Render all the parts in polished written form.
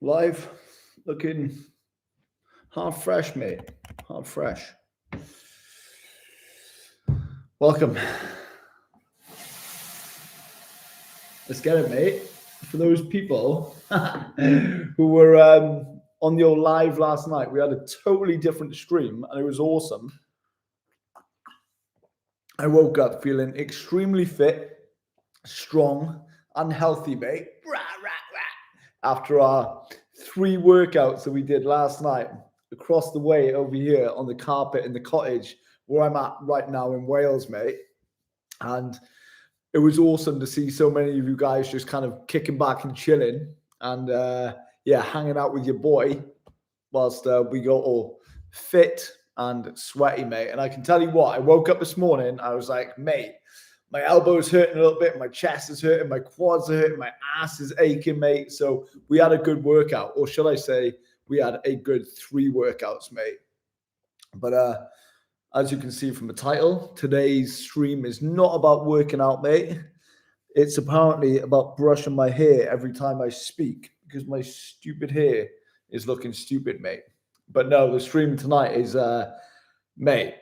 Live, looking half fresh, mate. Half fresh. Welcome. Let's get it, mate. For those people who were on your live last night, we had a totally different stream and it was awesome. I woke up feeling extremely fit, strong, and healthy, mate. After our 3 workouts that we did last night across the way over here on the carpet in the cottage where I'm at right now in Wales, mate. And it was awesome to see so many of you guys just kind of kicking back and chilling and hanging out with your boy whilst we got all fit and sweaty, mate. And I can tell you what, I woke up this morning, I was like, mate, my elbow's hurting a little bit, my chest is hurting, my quads are hurting, my ass is aching, mate. So we had a good workout, or should I say, we had a good 3 workouts, mate. But as you can see from the title, today's stream is not about working out, mate. It's apparently about brushing my hair every time I speak because my stupid hair is looking stupid, mate. But no, the stream tonight is, mate,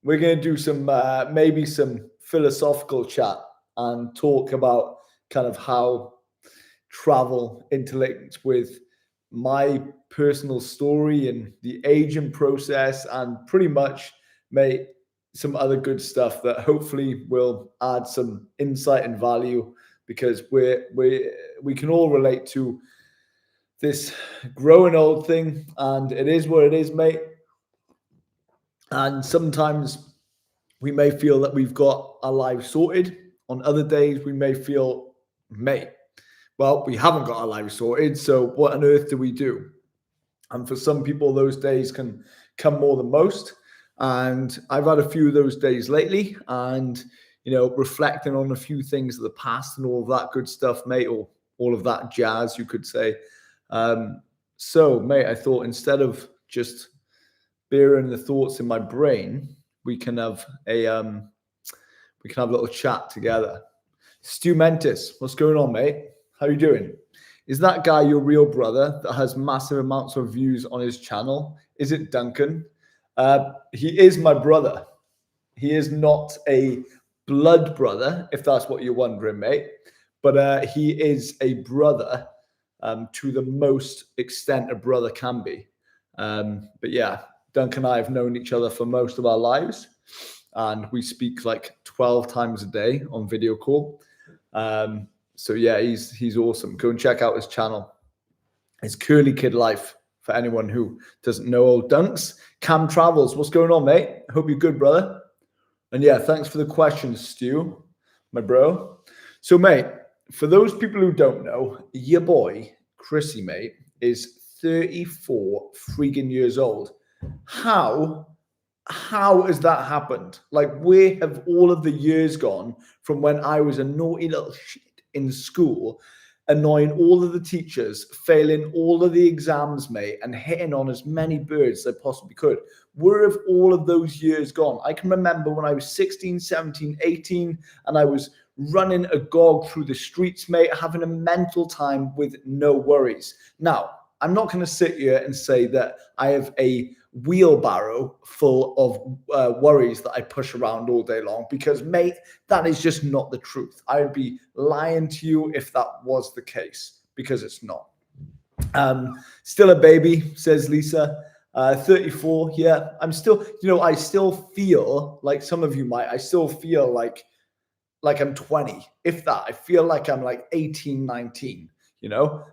we're going to do some, maybe some philosophical chat and talk about kind of how travel interlinks with my personal story and the aging process and pretty much, mate, some other good stuff that hopefully will add some insight and value because we can all relate to this growing old thing and it is what it is, mate. And sometimes we may feel that we've got our lives sorted. On other days, we may feel, mate, well, we haven't got our lives sorted. So what on earth do we do? And for some people, those days can come more than most. And I've had a few of those days lately and, you know, reflecting on a few things of the past and all of that good stuff, mate, or all of that jazz, you could say. So, mate, I thought instead of just bearing the thoughts in my brain, we can have a little chat together. Stu Mentis, what's going on, mate? How you doing? Is that guy your real brother that has massive amounts of views on his channel? Is it Duncan? He is my brother. He is not a blood brother, if that's what you're wondering, mate. But he is a brother to the most extent a brother can be. But yeah, Duncan and I have known each other for most of our lives. And we speak like 12 times a day on video call. So yeah, he's awesome. Go and check out his channel. It's Curly Kid Life for anyone who doesn't know old Dunks. Cam Travels, what's going on, mate? Hope you're good, brother. And yeah, thanks for the question, Stu, my bro. So, mate, for those people who don't know, your boy, Chrissy, mate, is 34 freaking years old. How has that happened? Like, where have all of the years gone from when I was a naughty little shit in school, annoying all of the teachers, failing all of the exams, mate, and hitting on as many birds as I possibly could? Where have all of those years gone? I can remember when I was 16, 17, 18, and I was running agog through the streets, mate, having a mental time with no worries. Now, I'm not going to sit here and say that I have a wheelbarrow full of worries that I push around all day long because, mate, that is just not the truth. I would be lying to you if that was the case because it's not. Still a baby, says Lisa. 34, yeah. I'm still, I still feel like some of you might. I still feel like I'm 20, if that. I feel like I'm like 18, 19,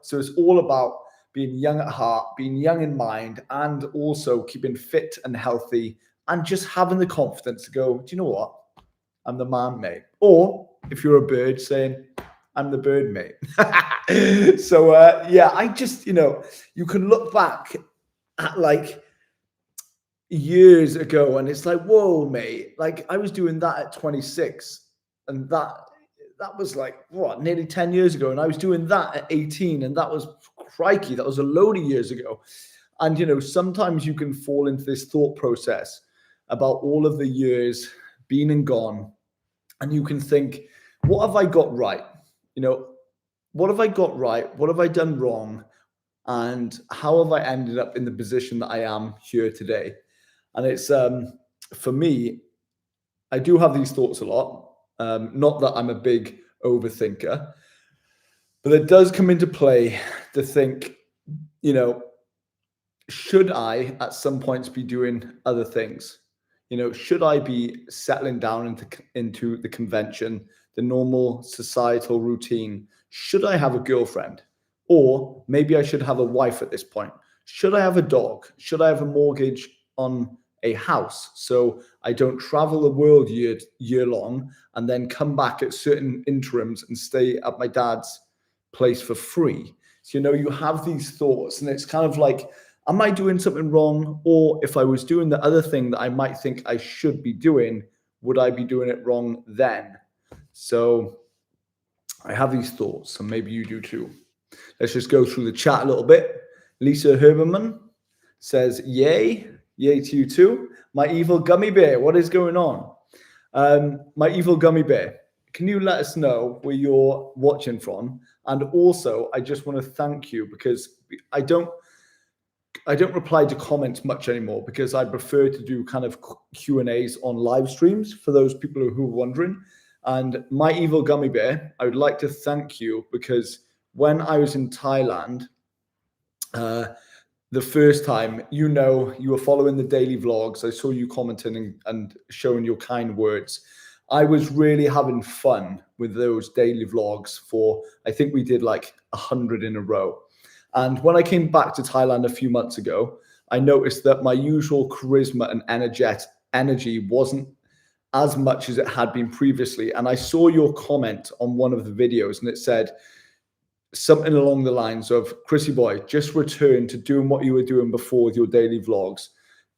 So it's all about being young at heart, being young in mind, and also keeping fit and healthy and just having the confidence to go, do you know what? I'm the man, mate. Or if you're a bird, saying, I'm the bird, mate. So, I just, you can look back at like years ago and it's like, whoa, mate. Like I was doing that at 26 and that was like, what, nearly 10 years ago. And I was doing that at 18 and that was, crikey, that was a load of years ago. And, sometimes you can fall into this thought process about all of the years being and gone. And you can think, what have I got right? What have I got right? What have I done wrong? and how have I ended up in the position that I am here today? And it's for me, I do have these thoughts a lot. Not that I'm a big overthinker, but it does come into play to think, you know, should I at some points be doing other things? You know, should I be settling down into the convention, the normal societal routine? Should I have a girlfriend? Or maybe I should have a wife at this point. Should I have a dog? Should I have a mortgage on a house so I don't travel the world year long and then come back at certain interims and stay at my dad's place for free? So, you know, you have these thoughts, and it's kind of like, am I doing something wrong? Or if I was doing the other thing that I might think I should be doing, would I be doing it wrong then? So I have these thoughts, and maybe you do too. Let's just go through the chat a little bit. Lisa Herberman says, yay. Yay to you too. My evil gummy bear, what is going on? My evil gummy bear, can you let us know where you're watching from? And also, I just want to thank you, because I don't reply to comments much anymore, because I prefer to do kind of Q&As on live streams for those people who are wondering. And my evil gummy bear, I would like to thank you, because when I was in Thailand, the first time, you know, you were following the daily vlogs. I saw you commenting and showing your kind words. I was really having fun with those daily vlogs for, I think we did like 100 in a row. And when I came back to Thailand a few months ago, I noticed that my usual charisma and energy wasn't as much as it had been previously. And I saw your comment on one of the videos, and it said something along the lines of, Chrissy Boy, just return to doing what you were doing before with your daily vlogs.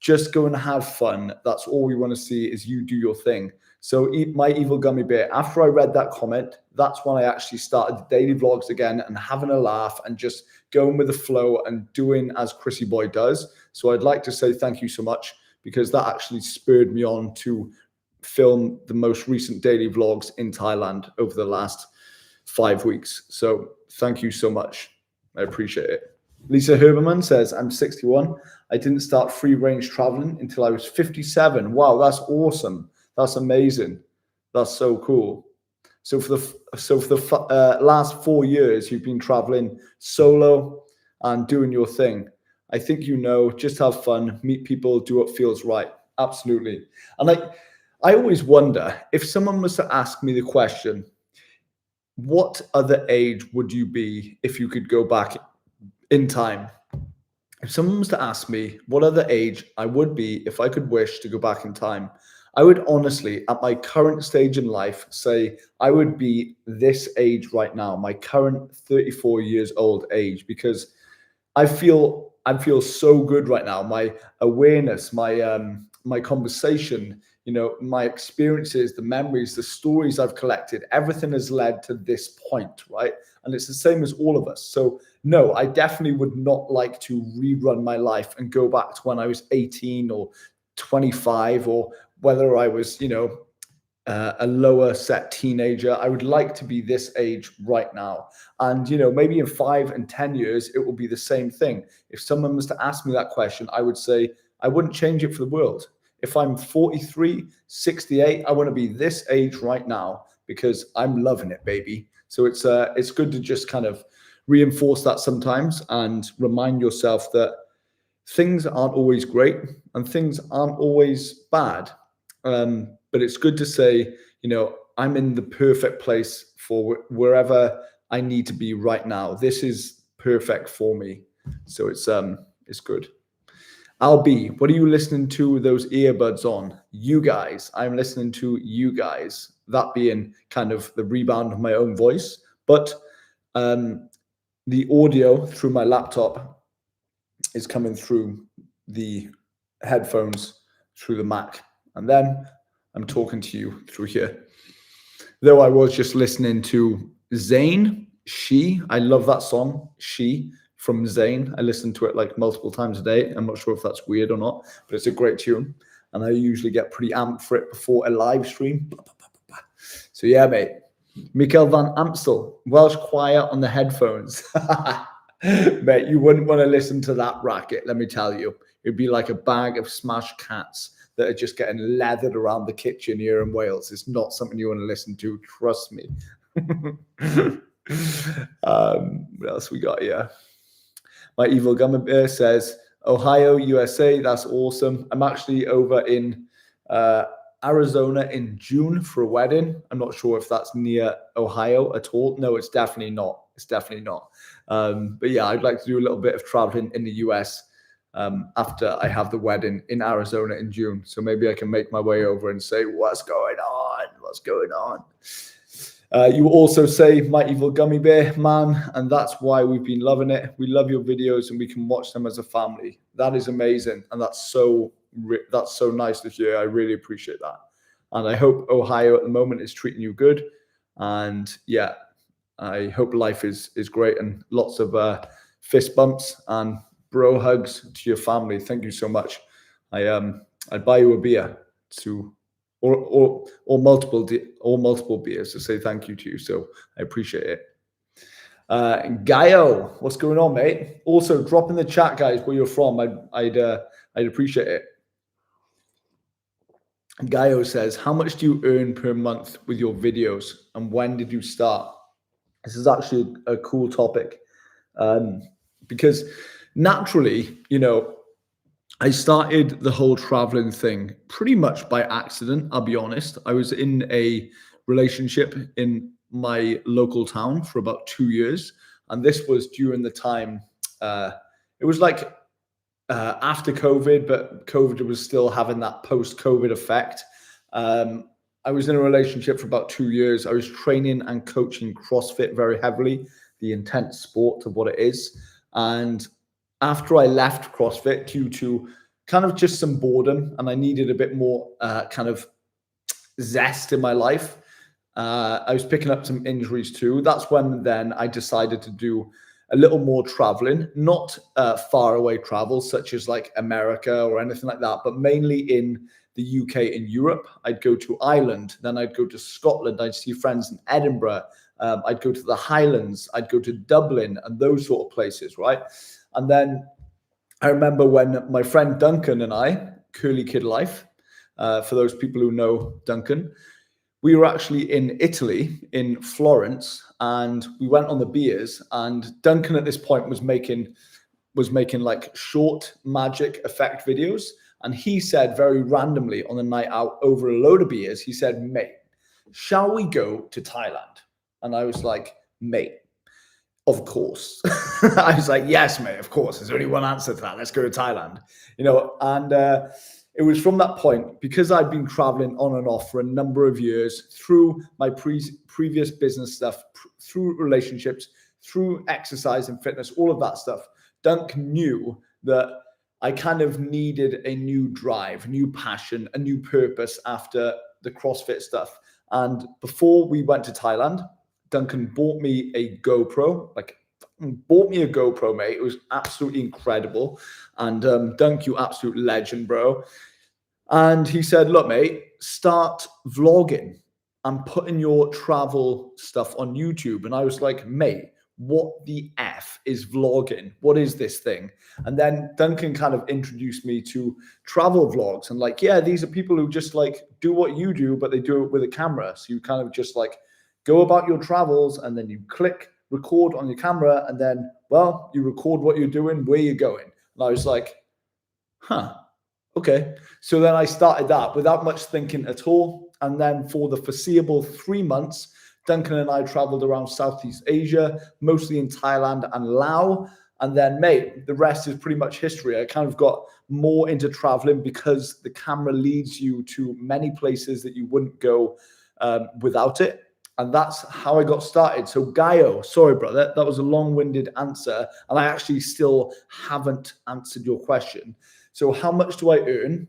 Just go and have fun. That's all we want to see, is you do your thing. So my evil gummy bear, after I read that comment, that's when I actually started the daily vlogs again and having a laugh and just going with the flow and doing as Chrissy Boy does. So I'd like to say thank you so much, because that actually spurred me on to film the most recent daily vlogs in Thailand over the last 5 weeks. So thank you so much. I appreciate it. Lisa Herberman says, I'm 61. I didn't start free range traveling until I was 57. Wow, that's awesome. That's amazing. That's so cool. So for the last 4 years, you've been traveling solo and doing your thing. I think, you know, just have fun, meet people, do what feels right. Absolutely. And I always wonder, if someone was to ask me the question, what other age would you be if you could go back in time? If someone was to ask me what other age I would be if I could wish to go back in time, I would honestly, at my current stage in life, say I would be this age right now, my current 34 years old age, because I feel so good right now. My awareness, my conversation, you know, my experiences, the memories, the stories I've collected, everything has led to this point, right? And it's the same as all of us. So no, I definitely would not like to rerun my life and go back to when I was 18 or 25, or whether I was, you know, a lower set teenager. I would like to be this age right now. And, you know, maybe in 5 and 10 years, it will be the same thing. If someone was to ask me that question, I would say, I wouldn't change it for the world. If I'm 43, 68, I want to be this age right now, because I'm loving it, baby. So it's good to just kind of reinforce that sometimes and remind yourself that things aren't always great and things aren't always bad. But it's good to say, you know, I'm in the perfect place for wherever I need to be right now. This is perfect for me. So it's good. Albie, what are you listening to those earbuds on? You guys. I'm listening to you guys. That being kind of the rebound of my own voice. But the audio through my laptop is coming through the headphones through the Mac. And then I'm talking to you through here. Though I was just listening to Zayn, She. I love that song, She, from Zayn. I listen to it like multiple times a day. I'm not sure if that's weird or not, but it's a great tune. And I usually get pretty amped for it before a live stream. So yeah, mate. Mikael van Amstel, Welsh choir on the headphones. Mate, you wouldn't want to listen to that racket, let me tell you. It'd be like a bag of smashed cats that are just getting leathered around the kitchen here in Wales. It's not something you want to listen to, trust me. What else we got here? My evil gummy bear says, Ohio, USA, that's awesome. I'm actually over in Arizona in June for a wedding. I'm not sure if that's near Ohio at all. No, it's definitely not. It's definitely not. But yeah, I'd like to do a little bit of traveling in the US after I have the wedding in Arizona in June. So maybe I can make my way over and say, what's going on? What's going on? You also say, my evil gummy bear, man, and that's why we've been loving it. We love your videos and we can watch them as a family. That is amazing. And that's so nice to hear. I really appreciate that. And I hope Ohio at the moment is treating you good. And yeah, I hope life is great and lots of fist bumps and bro hugs to your family. Thank you so much. I'd buy you a beer or multiple beers to say thank you to you. So I appreciate it. Gaio, what's going on, mate? Also, drop in the chat, guys, where you're from. I'd appreciate it. Gaio says, how much do you earn per month with your videos and when did you start? This is actually a cool topic because naturally, I started the whole traveling thing pretty much by accident. I'll be honest. I was in a relationship in my local town for about 2 years. And this was during the time, it was like after COVID, but COVID was still having that post-COVID effect. I was in a relationship for about 2 years. I was training and coaching CrossFit very heavily, the intense sport of what it is. And after I left CrossFit due to kind of just some boredom and I needed a bit more kind of zest in my life, I was picking up some injuries too. That's when then I decided to do a little more traveling, not far away travel, such as like America or anything like that, but mainly in the UK and Europe. I'd go to Ireland, then I'd go to Scotland, I'd see friends in Edinburgh, I'd go to the Highlands, I'd go to Dublin and those sort of places, right? And then I remember when my friend Duncan and I, Curly Kid Life, for those people who know Duncan, we were actually in Italy, in Florence, and we went on the beers. And Duncan at this point was making like short magic effect videos. And he said very randomly on the night out over a load of beers, he said, mate, shall we go to Thailand? And I was like, mate, of course. I was like, yes, mate, of course. There's only one answer to that. Let's go to Thailand. And it was from that point, because I'd been traveling on and off for a number of years through my previous business stuff, through relationships, through exercise and fitness, all of that stuff. Dunk knew that I kind of needed a new drive, a new passion, a new purpose after the CrossFit stuff. And before we went to Thailand, Duncan bought me a GoPro, mate. It was absolutely incredible. And Dunk, you absolute legend, bro. And he said, look, mate, start vlogging and putting your travel stuff on YouTube. And I was like, mate, what the F is vlogging? What is this thing? And then Duncan kind of introduced me to travel vlogs and like, yeah, these are people who just like do what you do, but they do it with a camera. So you kind of just like go about your travels and then you click record on your camera and then, well, you record what you're doing, where you're going. And I was like, okay. So then I started that without much thinking at all. And then for the foreseeable 3 months, Duncan and I traveled around Southeast Asia, mostly in Thailand and Laos. And then, mate, the rest is pretty much history. I kind of got more into traveling because the camera leads you to many places that you wouldn't go without it. And that's how I got started. So Gaio, sorry, brother, that was a long-winded answer. And I actually still haven't answered your question. So how much do I earn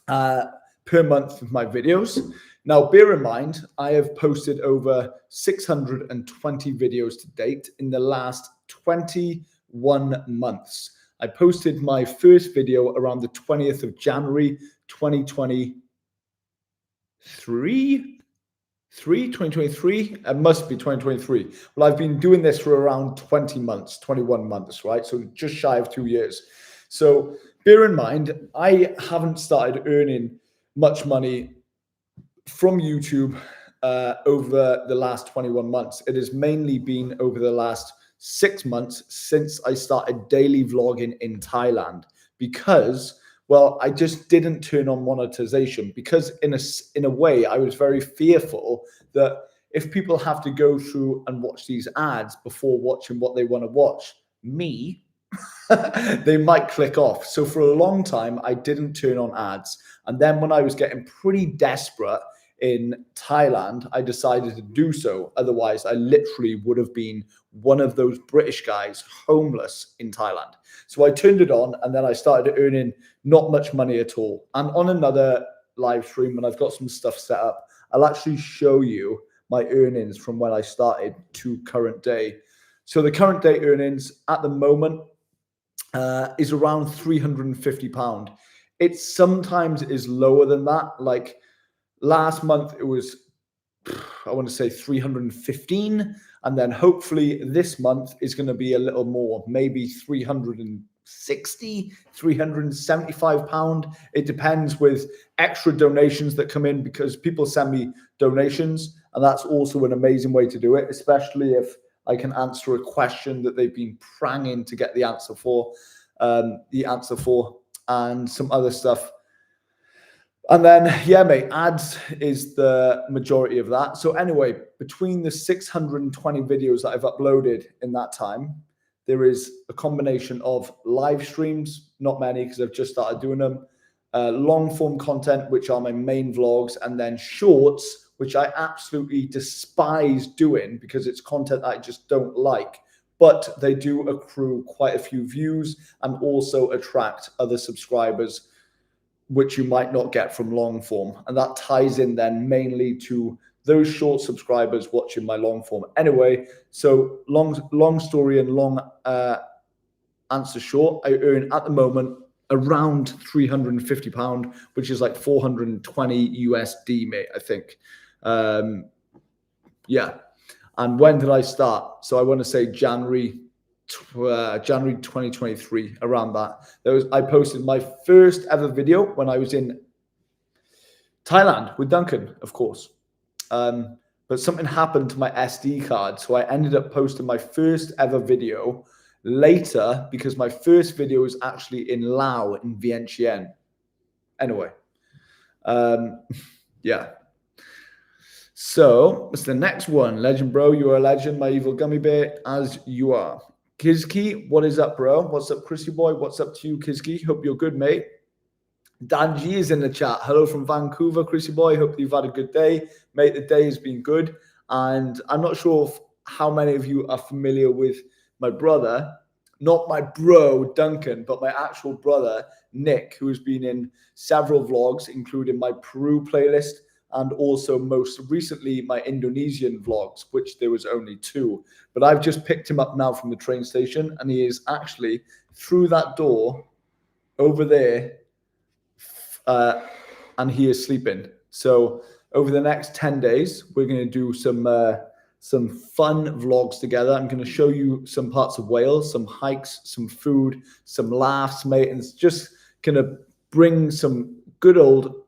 per month with my videos? Now, bear in mind, I have posted over 620 videos to date in the last 21 months. I posted my first video around the 20th of January, 2023. 2023. It must be 2023. Well, I've been doing this for around 20 months, 21 months, right? So just shy of 2 years. So bear in mind, I haven't started earning much money from YouTube over the last 21 months. It has mainly been over the last 6 months since I started daily vlogging in Thailand, because, well, I just didn't turn on monetization, because in a way I was very fearful that if people have to go through and watch these ads before watching what they want to watch, me, they might click off. So for a long time, I didn't turn on ads. And then when I was getting pretty desperate in Thailand, I decided to do so. Otherwise, I literally would have been one of those British guys homeless in Thailand. So I turned it on, and then I started earning not much money at all. And on another live stream, when I've got some stuff set up, I'll actually show you my earnings from when I started to current day. So the current day earnings at the moment is around £350. It sometimes is lower than that. Like last month, it was, I want to say 315. And then hopefully this month is going to be a little more, maybe 360, £375. It depends with extra donations that come in, because people send me donations. And that's also an amazing way to do it, especially if I can answer a question that they've been pranging to get the answer for, and some other stuff. And then, yeah, mate, ads is the majority of that. So anyway, between the 620 videos that I've uploaded in that time, there is a combination of live streams, not many because I've just started doing them, long form content, which are my main vlogs, and then shorts, which I absolutely despise doing because it's content I just don't like, but they do accrue quite a few views and also attract other subscribers, which you might not get from long form. And that ties in then mainly to those short subscribers watching my long form. Anyway, so long story and long answer short, I earn at the moment around £350, which is like 420 USD, mate, I think. Yeah. And when did I start? So I want to say January 2023, around that. I posted my first ever video when I was in Thailand with Duncan, of course. But something happened to my SD card, so I ended up posting my first ever video later, because my first video was actually in Laos, in Vientiane. Anyway, yeah. So it's the next one. Legend, bro. You are a legend, my evil gummy bear, as you are. Kizki, what is up, bro? What's up, Chrissy Boy? What's up to you, Kizki? Hope you're good, mate. Dan G is in the chat. Hello from Vancouver, Chrissy Boy. Hope you've had a good day. Mate, the day has been good. And I'm not sure how many of you are familiar with my brother. Not my bro, Duncan, but my actual brother, Nick, who has been in several vlogs, including my Peru playlist, and also most recently my Indonesian vlogs, which there was only 2. But I've just picked him up now from the train station, and he is actually through that door over there, and he is sleeping. So over the next 10 days, we're going to do some fun vlogs together. I'm going to show you some parts of Wales, some hikes, some food, some laughs, mate, and it's just going to bring some good old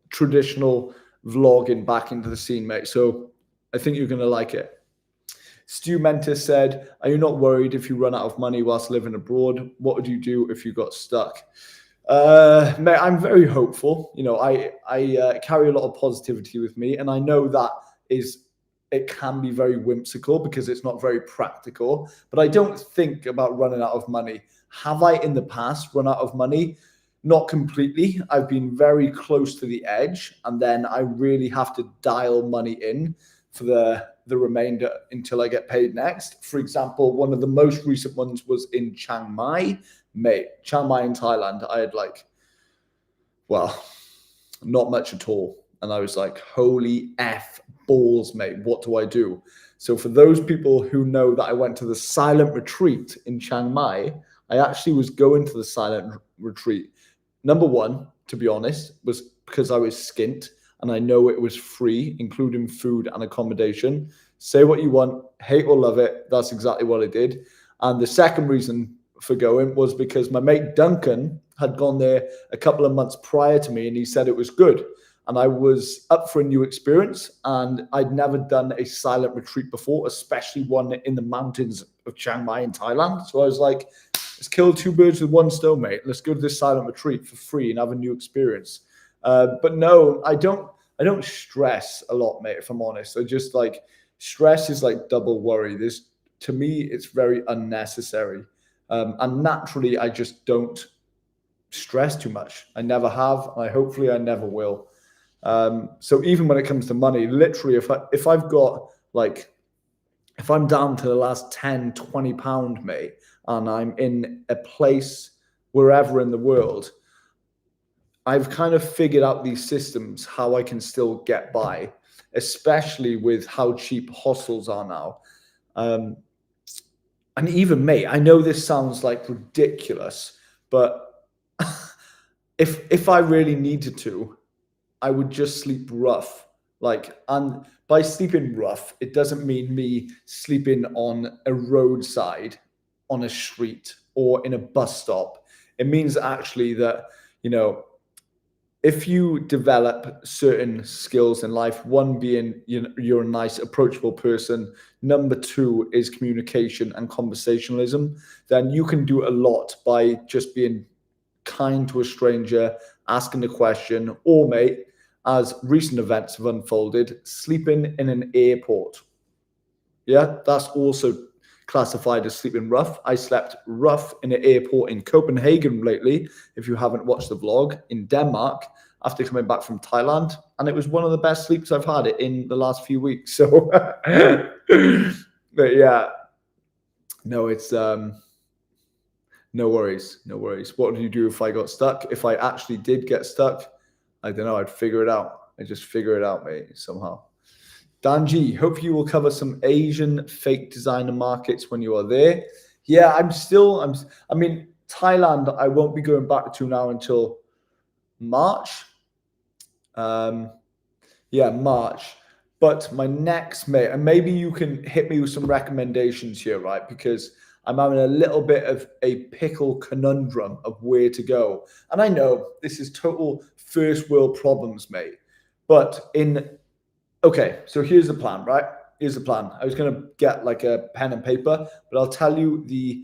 traditional vlogging back into the scene, mate. So I think you're going to like it. Stu Mentis said, are you not worried if you run out of money whilst living abroad? What would you do if you got stuck? Mate, I'm very hopeful. You know, I carry a lot of positivity with me, and I know that it can be very whimsical because it's not very practical, but I don't think about running out of money. Have I in the past run out of money? Not completely. I've been very close to the edge, and then I really have to dial money in for the remainder until I get paid next. For example, one of the most recent ones was in Chiang Mai. Mate, Chiang Mai in Thailand, I had not much at all. And I was like, holy F balls, mate, what do I do? So for those people who know that I went to the silent retreat in Chiang Mai, I actually was going to the silent retreat. Number one, to be honest, was because I was skint and I know it was free, including food and accommodation. Say what you want, hate or love it. That's exactly what I did. And the second reason for going was because my mate Duncan had gone there a couple of months prior to me, and he said it was good. And I was up for a new experience, and I'd never done a silent retreat before, especially one in the mountains of Chiang Mai in Thailand. So I was like, let's kill two birds with one stone, mate. Let's go to this silent retreat for free and have a new experience. But no, I don't stress a lot, mate, if I'm honest. I just like, stress is like double worry. To me, it's very unnecessary. And naturally, I just don't stress too much. I never have, and hopefully I never will. So even when it comes to money, literally, if I've got like, if I'm down to the last 10, 20 pound, mate, and I'm in a place wherever in the world, I've kind of figured out these systems, how I can still get by, especially with how cheap hostels are now. And even, mate, I know this sounds like ridiculous, but if I really needed to, I would just sleep rough. Like, and by sleeping rough, it doesn't mean me sleeping on a roadside, on a street, or in a bus stop. It means actually that, you know, if you develop certain skills in life, one being, you know, you're a nice, approachable person. Number two is communication and conversationalism. Then you can do a lot by just being kind to a stranger, asking a question, or, mate, as recent events have unfolded, sleeping in an airport. Yeah, that's also classified as sleeping rough. I slept rough in an airport in Copenhagen lately, if you haven't watched the vlog, in Denmark, after coming back from Thailand. And it was one of the best sleeps I've had in the last few weeks. So, but yeah, no, it's, no worries, no worries. What would you do if I got stuck? If I actually did get stuck, I don't know, I'd figure it out. I just figure it out, mate, somehow. Danji, hope you will cover some Asian fake designer markets when you are there. Yeah, I mean, Thailand, I won't be going back to now until March. Yeah, March. But my next, mate, and maybe you can hit me with some recommendations here, right? Because I'm having a little bit of a pickle conundrum of where to go. And I know this is total first world problems, mate. But okay, so here's the plan, right? Here's the plan. I was going to get like a pen and paper, but I'll tell you the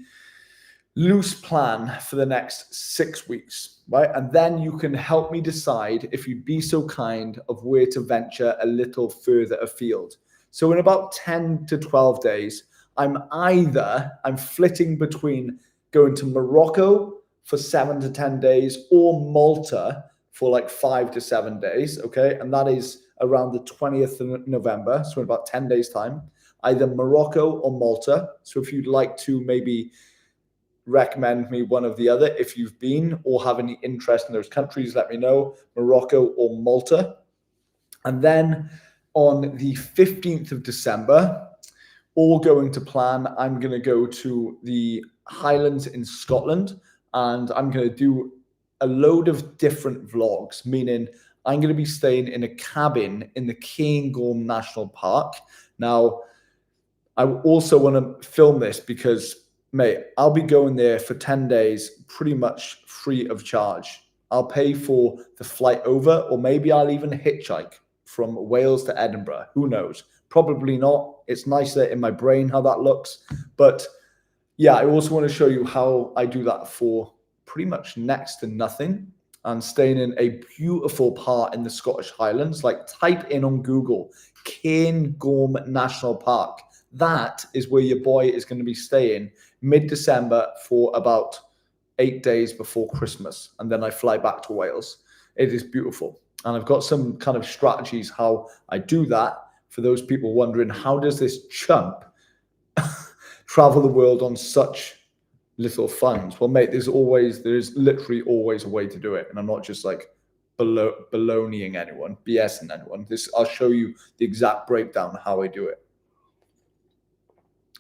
loose plan for the next 6 weeks, right? And then you can help me decide, if you'd be so kind, of where to venture a little further afield. So in about 10 to 12 days, I'm flitting between going to Morocco for 7 to 10 days or Malta for like 5 to 7 days, okay? And that is around the 20th of November, so in about 10 days' time, either Morocco or Malta. So if you'd like to maybe recommend me one of the other, if you've been or have any interest in those countries, let me know, Morocco or Malta. And then on the 15th of December, all going to plan, I'm going to go to the Highlands in Scotland, and I'm going to do a load of different vlogs, meaning I'm going to be staying in a cabin in the Cairngorm National Park. Now, I also want to film this because, mate, I'll be going there for 10 days pretty much free of charge. I'll pay for the flight over, or maybe I'll even hitchhike from Wales to Edinburgh. Who knows? Probably not. It's nicer in my brain how that looks. But yeah, I also want to show you how I do that for pretty much next to nothing. I'm staying in a beautiful part in the Scottish Highlands. Like, type in on Google, Cairngorm National Park. That is where your boy is going to be staying mid-December for about 8 days before Christmas. And then I fly back to Wales. It is beautiful. And I've got some kind of strategies how I do that for those people wondering, how does this chump travel the world on such little funds? Well, mate, there's literally always a way to do it. And I'm not just like baloneying anyone, BSing anyone. I'll show you the exact breakdown of how I do it.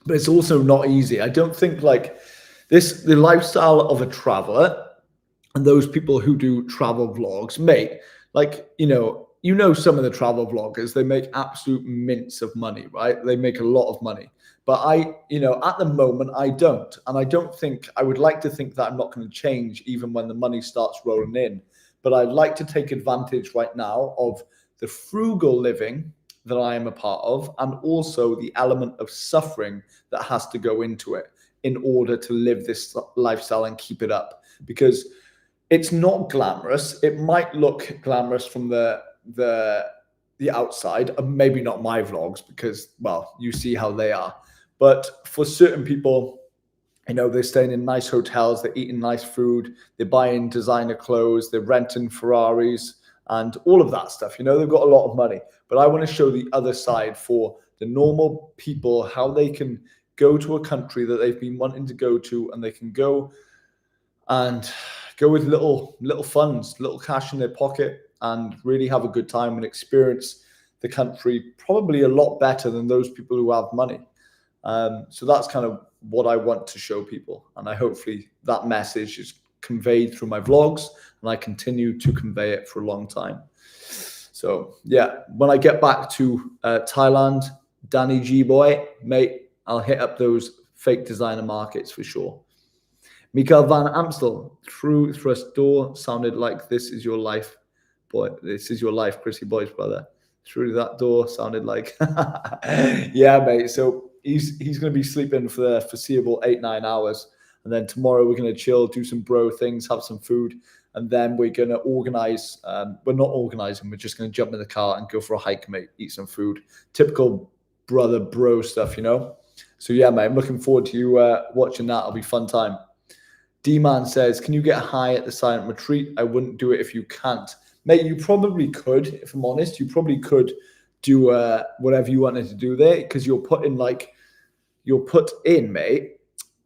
But it's also not easy. I don't think like the lifestyle of a traveler and those people who do travel vlogs, mate, like, you know, you know, some of the travel vloggers, they make absolute mints of money, right? They make a lot of money. But at the moment, I don't. And I don't think, I would like to think that I'm not going to change even when the money starts rolling in. But I'd like to take advantage right now of the frugal living that I am a part of, and also the element of suffering that has to go into it in order to live this lifestyle and keep it up. Because it's not glamorous. It might look glamorous from the outside, and maybe not my vlogs because, well, you see how they are. But for certain people, they're staying in nice hotels, they're eating nice food, they're buying designer clothes, they're renting Ferraris and all of that stuff. They've got a lot of money. But I want to show the other side for the normal people, how they can go to a country that they've been wanting to go to, and they can go and go with little funds, little cash in their pocket, and really have a good time and experience the country probably a lot better than those people who have money. So that's kind of what I want to show people. And hopefully that message is conveyed through my vlogs, and I continue to convey it for a long time. So yeah, when I get back to Thailand, Danny G Boy, mate, I'll hit up those fake designer markets for sure. Mikael Van Amstel, through thrust door sounded like this is your life, boy. This is your life, Chrissy Boy's brother. Through that door sounded like, yeah, mate. So he's going to be sleeping for the foreseeable 8-9 hours. And then tomorrow we're going to chill, do some bro things, have some food. And then we're going to organize. We're not organizing. We're just going to jump in the car and go for a hike, mate, eat some food. Typical brother bro stuff, So yeah, mate, I'm looking forward to you watching that. It'll be fun time. D-Man says, can you get high at the silent retreat? I wouldn't do it if you can't. Mate, you probably could, if I'm honest. You probably could do whatever you wanted to do there, because you're put in, mate,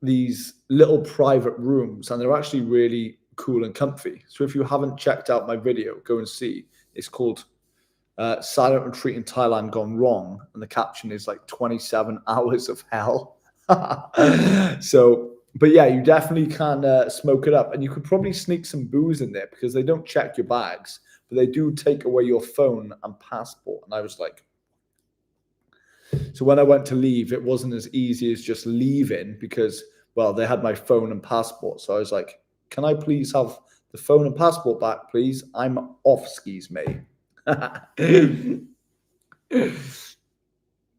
these little private rooms, and they're actually really cool and comfy. So if you haven't checked out my video, go and see. It's called Silent Retreat in Thailand Gone Wrong, and the caption is like 27 hours of hell. But yeah, you definitely can smoke it up, and you could probably sneak some booze in there because they don't check your bags, but they do take away your phone and passport. And I was like, so when I went to leave, it wasn't as easy as just leaving because, well, they had my phone and passport. So I was like, can I please have the phone and passport back, please? I'm off skis, mate.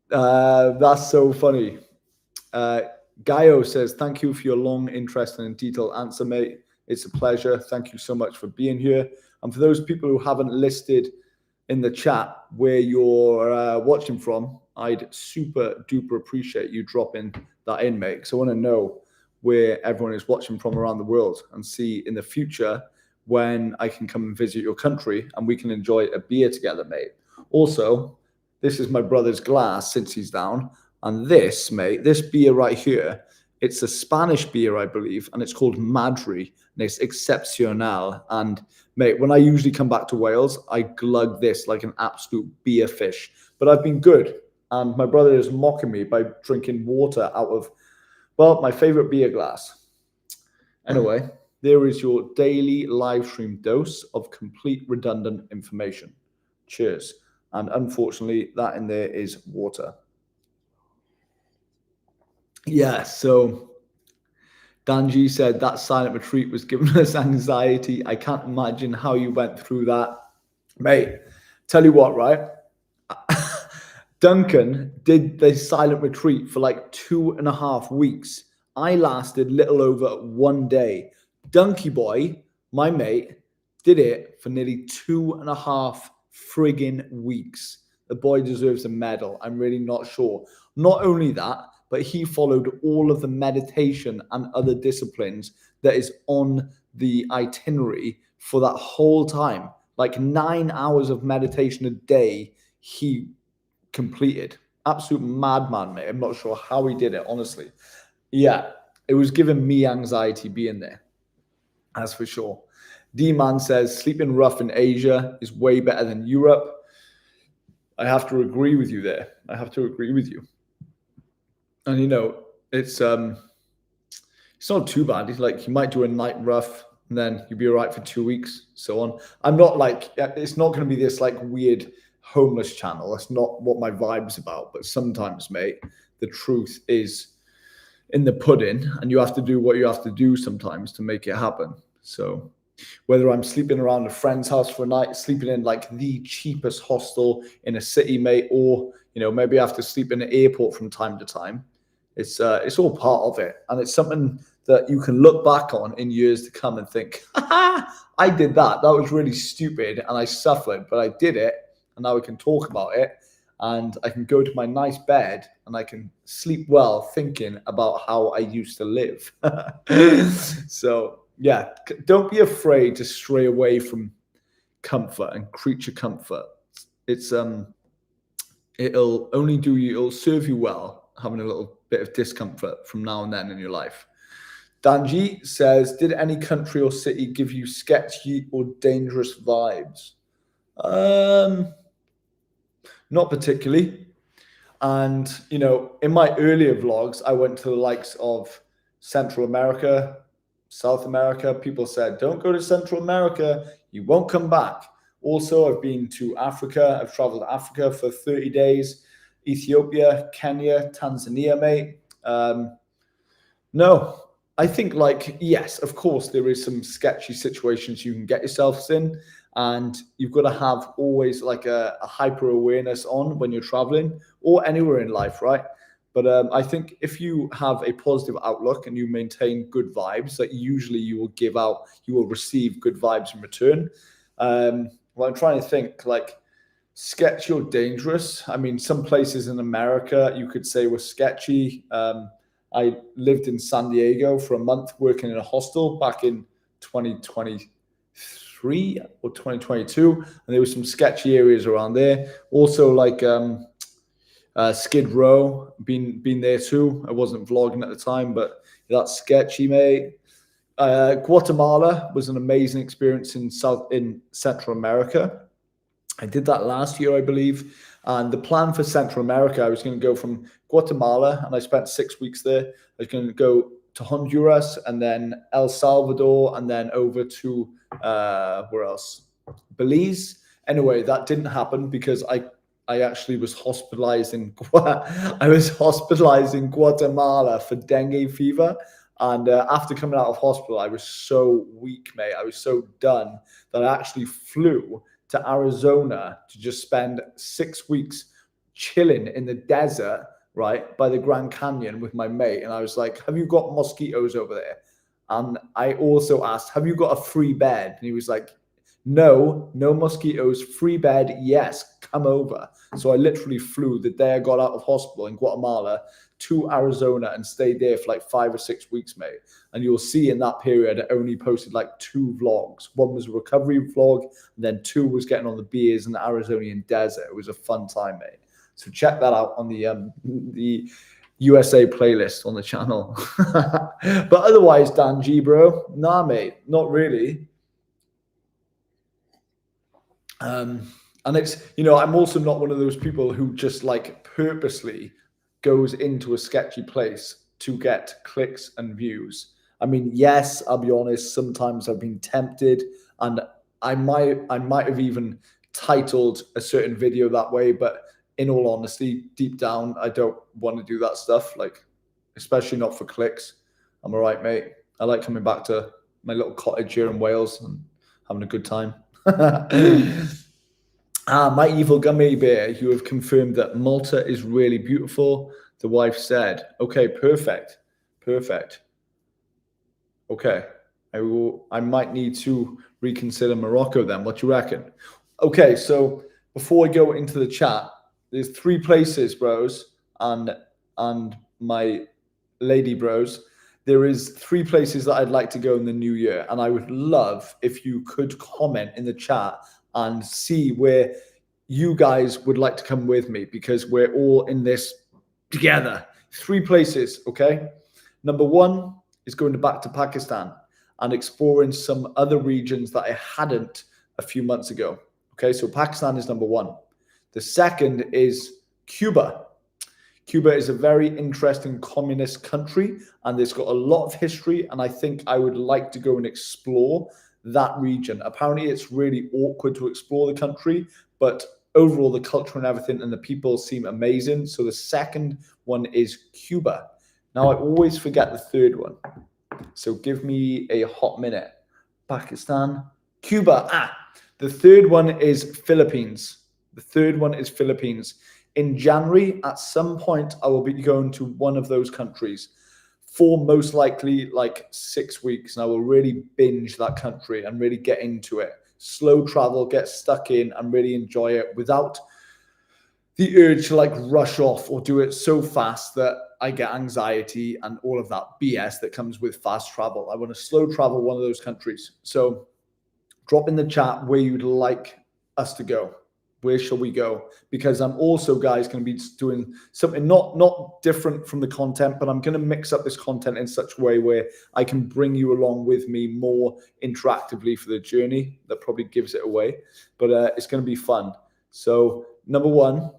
That's so funny. Gaio says, thank you for your long, interesting, and detailed answer, mate. It's a pleasure. Thank you so much for being here. And for those people who haven't listed in the chat where you're watching from, I'd super duper appreciate you dropping that in, mate. Because I want to know where everyone is watching from around the world, and see in the future when I can come and visit your country and we can enjoy a beer together, mate. Also, this is my brother's glass since he's down. And this, mate, this beer right here, it's a Spanish beer, I believe, and it's called Madri, and it's excepcional. And, mate, when I usually come back to Wales, I glug this like an absolute beer fish. But I've been good, and my brother is mocking me by drinking water out of, well, my favorite beer glass. Anyway, there is your daily live stream dose of complete redundant information. Cheers. And unfortunately, that in there is water. Yeah, so Danji said that silent retreat was giving us anxiety. I can't imagine how you went through that. Mate, tell you what, right? Duncan did the silent retreat for like 2.5 weeks. I lasted little over 1 day. Donkey Boy, my mate, did it for nearly 2.5 friggin' weeks. The boy deserves a medal. I'm really not sure. Not only that, but he followed all of the meditation and other disciplines that is on the itinerary for that whole time. Like 9 hours of meditation a day he completed. Absolute madman, mate. I'm not sure how he did it, honestly. Yeah, it was giving me anxiety being there. That's for sure. D-Man says, sleeping rough in Asia is way better than Europe. I have to agree with you there. I have to agree with you. And it's not too bad. It's like you might do a night rough and then you'll be all right for 2 weeks, so on. I'm not like, it's not going to be this like weird homeless channel. That's not what my vibe's about. But sometimes, mate, the truth is in the pudding, and you have to do what you have to do sometimes to make it happen. So whether I'm sleeping around a friend's house for a night, sleeping in like the cheapest hostel in a city, mate, or maybe I have to sleep in an airport from time to time. It's all part of it, and it's something that you can look back on in years to come and think, I did that. That was really stupid, and I suffered, but I did it, and now we can talk about it, and I can go to my nice bed, and I can sleep well thinking about how I used to live. So yeah, don't be afraid to stray away from comfort and creature comfort. It'll serve you well having a little bit of discomfort from now and then in your life. Danji says, did any country or city give you sketchy or dangerous vibes? Not particularly. And, in my earlier vlogs, I went to the likes of Central America, South America. People said, don't go to Central America, you won't come back. Also, I've been to Africa. I've traveled to Africa for 30 days. Ethiopia, Kenya, Tanzania, mate. No, I think yes, of course, there is some sketchy situations you can get yourselves in. And you've got to have always like a hyper awareness on when you're traveling or anywhere in life, right? But I think if you have a positive outlook and you maintain good vibes, that usually you will receive good vibes in return. Well, I'm trying to think like sketchy or dangerous. I mean, some places in America you could say were sketchy. I lived in San Diego for a month working in a hostel back in 2023 or 2022, and there were some sketchy areas around there. Also, like Skid Row, been there too. I wasn't vlogging at the time, but that's sketchy, mate. Guatemala was an amazing experience in Central America. I did that last year, I believe. And the plan for Central America, I was going to go from Guatemala, and I spent 6 weeks there. I was going to go to Honduras, and then El Salvador, and then over to where else? Belize. Anyway, that didn't happen because I actually was hospitalized in Guatemala for dengue fever. And after coming out of hospital, I was so weak, mate. I was so done that I actually flew to Arizona to just spend 6 weeks chilling in the desert, right, by the Grand Canyon with my mate. And I was like, have you got mosquitoes over there? And I also asked, have you got a free bed? And he was like, no mosquitoes, free bed, yes, come over. So I literally flew the day I got out of hospital in Guatemala to Arizona and stayed there for like 5 or 6 weeks, mate. And you'll see in that period, I only posted like 2 vlogs. One was a recovery vlog, and then 2 was getting on the beers in the Arizonian desert. It was a fun time, mate. So check that out on the USA playlist on the channel. But otherwise, Dan G, bro, nah, mate, not really. And it's, I'm also not one of those people who just like purposely goes into a sketchy place to get clicks and views. I mean, yes, I'll be honest, sometimes I've been tempted, and I might have even titled a certain video that way, but in all honesty, deep down, I don't want to do that stuff, like, especially not for clicks. I'm all right, mate. I like coming back to my little cottage here in Wales and having a good time. My evil gummy bear, you have confirmed that Malta is really beautiful. The wife said, okay, perfect. Okay, I might need to reconsider Morocco then. What do you reckon? Okay, so before I go into the chat, there's 3 places, bros, and my lady bros. There is 3 places that I'd like to go in the new year, and I would love if you could comment in the chat and see where you guys would like to come with me, because we're all in this together. 3 places, okay? Number 1 is going back to Pakistan and exploring some other regions that I hadn't a few months ago. Okay, so Pakistan is number 1. The second is Cuba. Cuba is a very interesting communist country, and it's got a lot of history, and I think I would like to go and explore that region. Apparently, it's really awkward to explore the country, but overall, the culture and everything and the people seem amazing. So the second one is Cuba. Now, I always forget the third one. So give me a hot minute. Pakistan, Cuba. The third one is Philippines. The third one is Philippines. In January, at some point, I will be going to one of those countries for most likely like 6 weeks. And I will really binge that country and really get into it. Slow travel, get stuck in and really enjoy it without the urge to like rush off or do it so fast that I get anxiety and all of that BS that comes with fast travel. I want to slow travel one of those countries. So drop in the chat where you'd like us to go. Where shall we go? Because I'm also, guys, going to be doing something not different from the content, but I'm going to mix up this content in such a way where I can bring you along with me more interactively for the journey. That probably gives it away, but it's going to be fun. So number one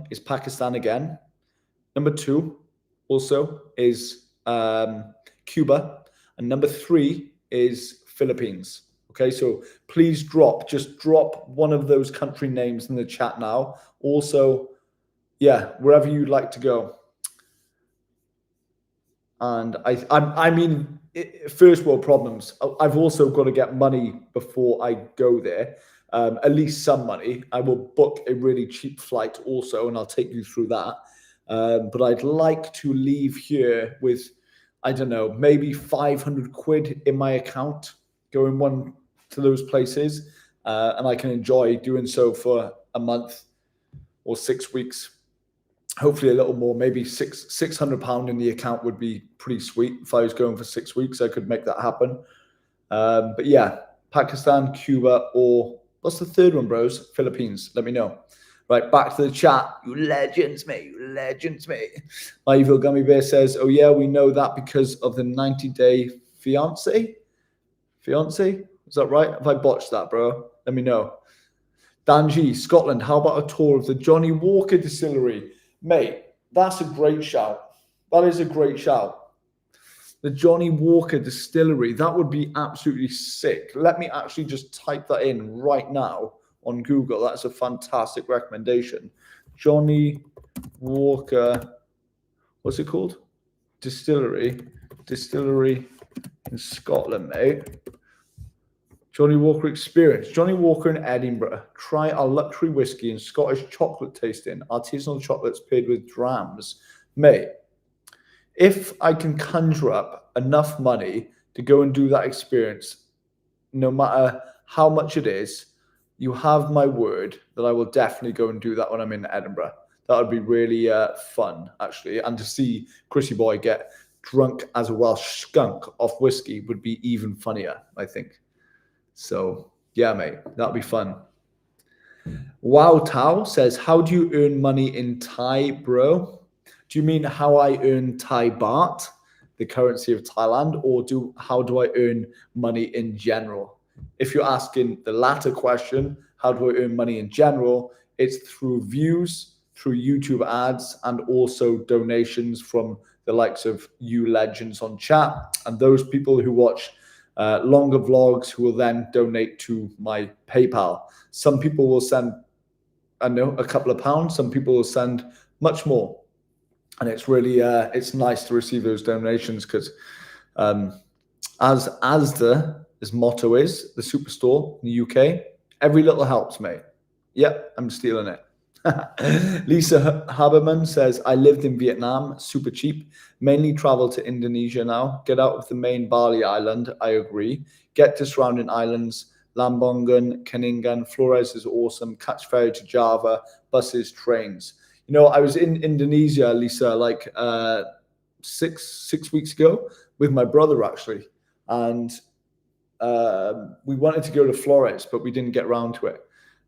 is Pakistan again. Number 2 also is Cuba, and number 3 is Philippines. Okay, so please just drop one of those country names in the chat now. Also, yeah, wherever you'd like to go. And I mean, first world problems. I've also got to get money before I go there. At least some money. I will book a really cheap flight also, and I'll take you through that. But I'd like to leave here with, I don't know, maybe 500 quid in my account, going one to those places, and I can enjoy doing so for a month or 6 weeks. Hopefully a little more, maybe £600 in the account would be pretty sweet. If I was going for 6 weeks, I could make that happen. But yeah, Pakistan, Cuba, or what's the third one, bros? Philippines. Let me know. Right, back to the chat. You legends, mate. You legends, mate. My Evil Gummy Bear says, oh yeah, we know that because of the 90-day fiance. Fiance? Is that right? Have I botched that, bro? Let me know. Danji, Scotland. How about a tour of the Johnny Walker distillery? Mate, that's a great shout. That is a great shout. The Johnny Walker distillery. That would be absolutely sick. Let me actually just type that in right now on Google. That's a fantastic recommendation. Johnny Walker. What's it called? Distillery in Scotland, mate. Johnny Walker experience. Johnny Walker in Edinburgh. Try our luxury whiskey and Scottish chocolate tasting. Artisanal chocolates paired with drams. Mate, if I can conjure up enough money to go and do that experience, no matter how much it is, you have my word that I will definitely go and do that when I'm in Edinburgh. That would be really fun, actually. And to see Chrissy Boy get drunk as a Welsh skunk off whiskey would be even funnier, I think. So, yeah, mate, that'll be fun. Wow Tao says, how do you earn money in Thai, bro? Do you mean how I earn Thai baht, the currency of Thailand, or how do I earn money in general? If you're asking the latter question, how do I earn money in general? It's through views, through YouTube ads, and also donations from the likes of you legends on chat and those people who watch longer vlogs who will then donate to my PayPal. Some people will send, I know, a couple of pounds. Some people will send much more. And it's really, it's nice to receive those donations because as his motto is, the Superstore in the UK, every little helps, mate. Yep, I'm stealing it. Lisa Haberman says, I lived in Vietnam, super cheap, mainly travel to Indonesia now, get out of the main Bali island, I agree, get to surrounding islands, Lambongan, Kaningan, Flores is awesome, catch ferry to Java, buses, trains. You know, I was in Indonesia, Lisa, like 6 weeks ago with my brother, actually, and we wanted to go to Flores, but we didn't get around to it.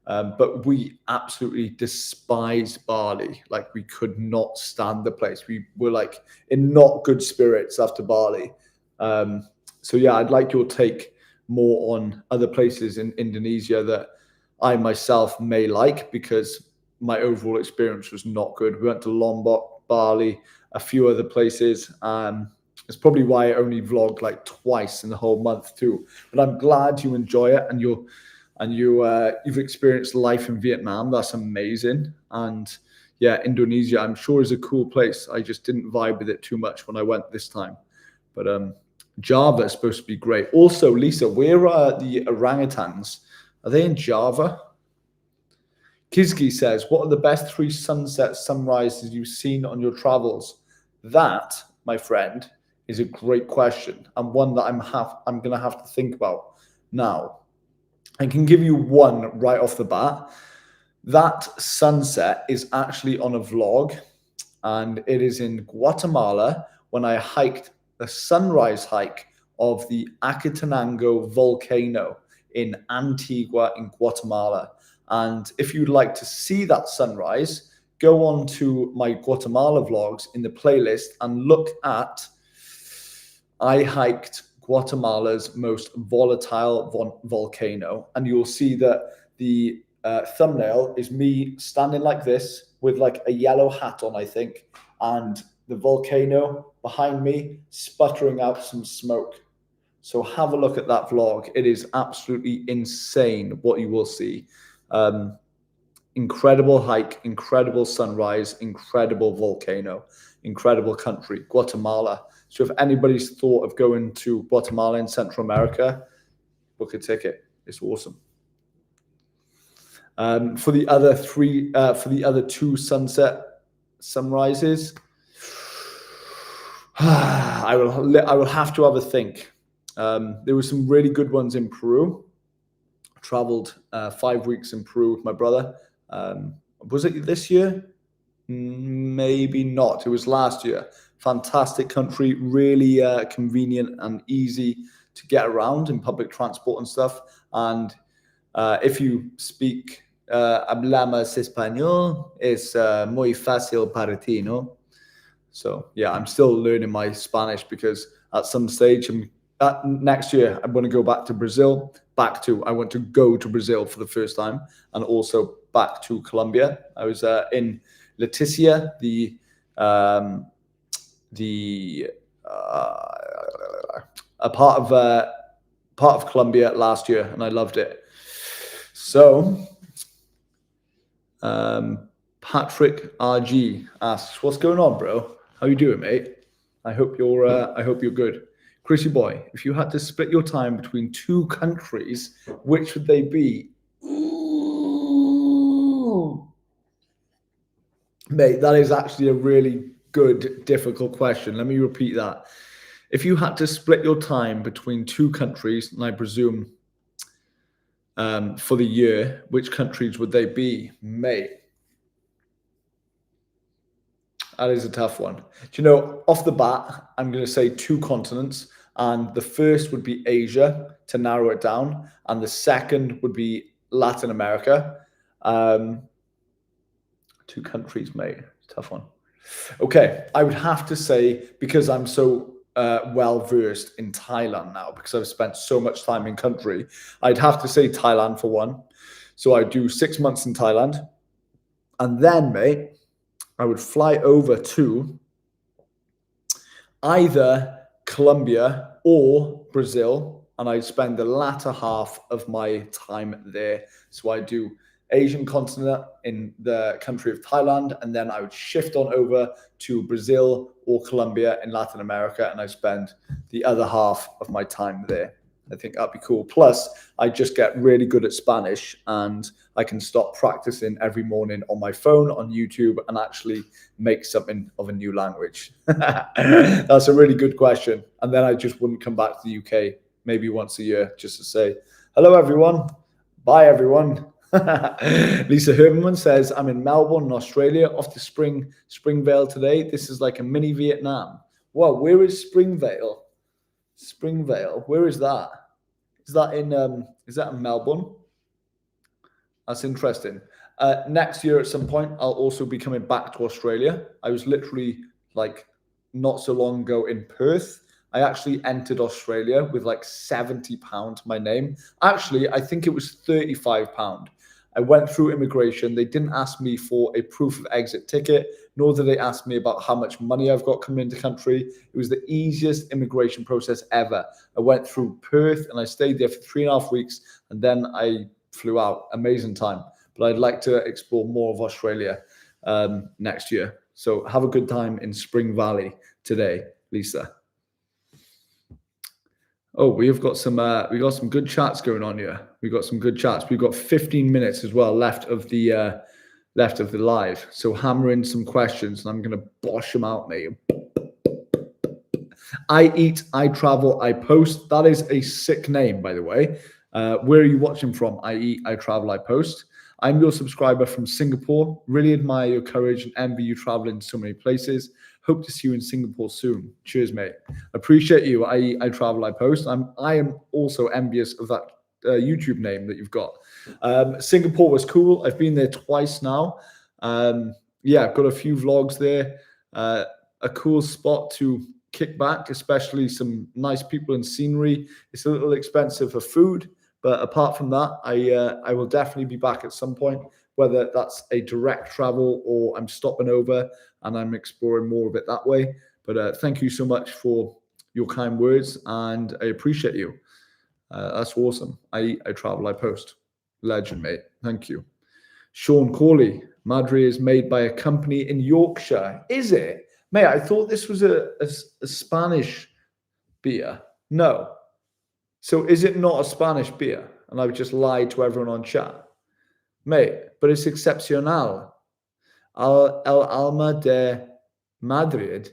But we absolutely despise Bali. Like, we could not stand the place. We were like in not good spirits after Bali. So yeah, I'd like your take more on other places in Indonesia that I myself may like, because my overall experience was not good. We went to Lombok, Bali, a few other places. It's probably why I only vlogged like twice in the whole month too. But I'm glad you enjoy it and you've experienced life in Vietnam. That's amazing. And yeah, Indonesia, I'm sure is a cool place. I just didn't vibe with it too much when I went this time. But Java is supposed to be great. Also, Lisa, where are the orangutans? Are they in Java? Kizki says, what are the best 3 sunsets, sunrises you've seen on your travels? That, my friend, is a great question and one that I'm going to have to think about now. I can give you one right off the bat. That sunset is actually on a vlog, and it is in Guatemala when I hiked the sunrise hike of the Acatenango volcano in Antigua in Guatemala. And if you'd like to see that sunrise, go on to my Guatemala vlogs in the playlist and look at I hiked Guatemala's most volatile volcano, and you'll see that the thumbnail is me standing like this with like a yellow hat on, I think, and the volcano behind me sputtering out some smoke. So have a look at that vlog. It is absolutely insane what you will see. Incredible hike, incredible sunrise, incredible volcano, incredible country, Guatemala. So if anybody's thought of going to Guatemala in Central America, book a ticket. It's awesome. For the other 2 sunrises, I will have to have a think. There were some really good ones in Peru. I traveled 5 weeks in Peru with my brother. Was it this year? Maybe not. It was last year. Fantastic country, really convenient and easy to get around in public transport and stuff. And if you speak hablamos español, es muy fácil para ti, no? So yeah, I'm still learning my Spanish because at some stage next year I'm going to go back to Brazil. I want to go to Brazil for the first time, and also back to Colombia. I was in Leticia, a part of Colombia last year, and I loved it. So Patrick RG asks, what's going on, bro? How you doing, mate? I hope you're good. Chrissy Boy, if you had to split your time between 2 countries, which would they be? Ooh. Mate, that is actually a really good, difficult question. Let me repeat that. If you had to split your time between 2 countries, and I presume for the year, which countries would they be? Mate, that is a tough one. Do you know, off the bat, I'm going to say 2 continents, and the first would be Asia to narrow it down, and the second would be Latin America. 2 countries, mate. Tough one. Okay, I would have to say, because I'm so well versed in Thailand now, because I've spent so much time in country, I'd have to say Thailand for one. So I do 6 months in Thailand, and then, mate, I would fly over to either Colombia or Brazil, and I'd spend the latter half of my time there. So I do Asian continent in the country of Thailand, and then I would shift on over to Brazil or Colombia in Latin America, and I spend the other half of my time there. I think that'd be cool. Plus, I just get really good at Spanish, and I can stop practicing every morning on my phone, on YouTube, and actually make something of a new language. That's a really good question. And then I just wouldn't come back to the UK maybe once a year just to say, hello, everyone. Bye, everyone. Lisa Herman says, I'm in Melbourne, Australia, off to Springvale today. This is like a mini Vietnam. Wow, where is Springvale? Springvale, where is that? Is that in Melbourne? That's interesting. Next year at some point, I'll also be coming back to Australia. I was literally like not so long ago in Perth. I actually entered Australia with like £70 my name. Actually, I think it was £35. I went through immigration. They didn't ask me for a proof of exit ticket, nor did they ask me about how much money I've got coming into the country. It was the easiest immigration process ever. I went through Perth and I stayed there for 3.5 weeks, and then I flew out. Amazing time. But I'd like to explore more of Australia next year. So have a good time in Spring Valley today, Lisa. Oh, we got some good chats going on here. We got some good chats. We've got 15 minutes as well left of the live. So hammer in some questions, and I'm gonna bosh them out, mate. I eat, I travel, I post. That is a sick name, by the way. Where are you watching from? I eat, I travel, I post. I'm your subscriber from Singapore. Really admire your courage and envy you traveling to so many places. Hope to see you in Singapore soon. Cheers, mate. Appreciate you. I travel, I post. I am also envious of that YouTube name that you've got. Singapore was cool. I've been there twice now. Yeah, I've got a few vlogs there. A cool spot to kick back, especially some nice people and scenery. It's a little expensive for food, but apart from that, I will definitely be back at some point, whether that's a direct travel or I'm stopping over and I'm exploring more of it that way. But thank you so much for your kind words, and I appreciate you. That's awesome. I travel, I post. Legend, mate. Thank you. Sean Corley, Madri is made by a company in Yorkshire. Is it? Mate, I thought this was a Spanish beer. No. So is it not a Spanish beer? And I've just lied to everyone on chat. Mate, but it's excepcional. El Alma de Madrid.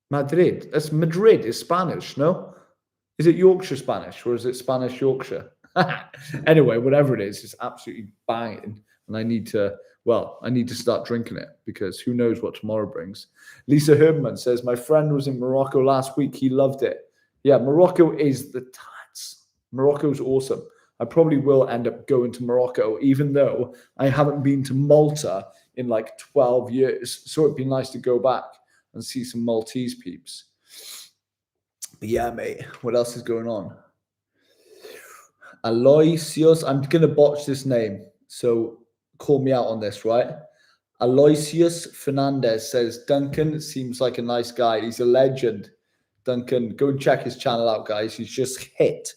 Madrid. That's Madrid is Spanish, no? Is it Yorkshire Spanish or is it Spanish Yorkshire? Anyway, whatever it is, it's absolutely banging. And I need to start drinking it because who knows what tomorrow brings. Lisa Herman says, my friend was in Morocco last week. He loved it. Yeah, Morocco is the tats. Morocco's awesome. I probably will end up going to Morocco, even though I haven't been to Malta in like 12 years. So it'd be nice to go back and see some Maltese peeps. But yeah, mate, what else is going on? Aloysius, I'm going to botch this name. So call me out on this, right? Aloysius Fernandez says, Duncan seems like a nice guy. He's a legend. Duncan, go and check his channel out, guys. He's just hit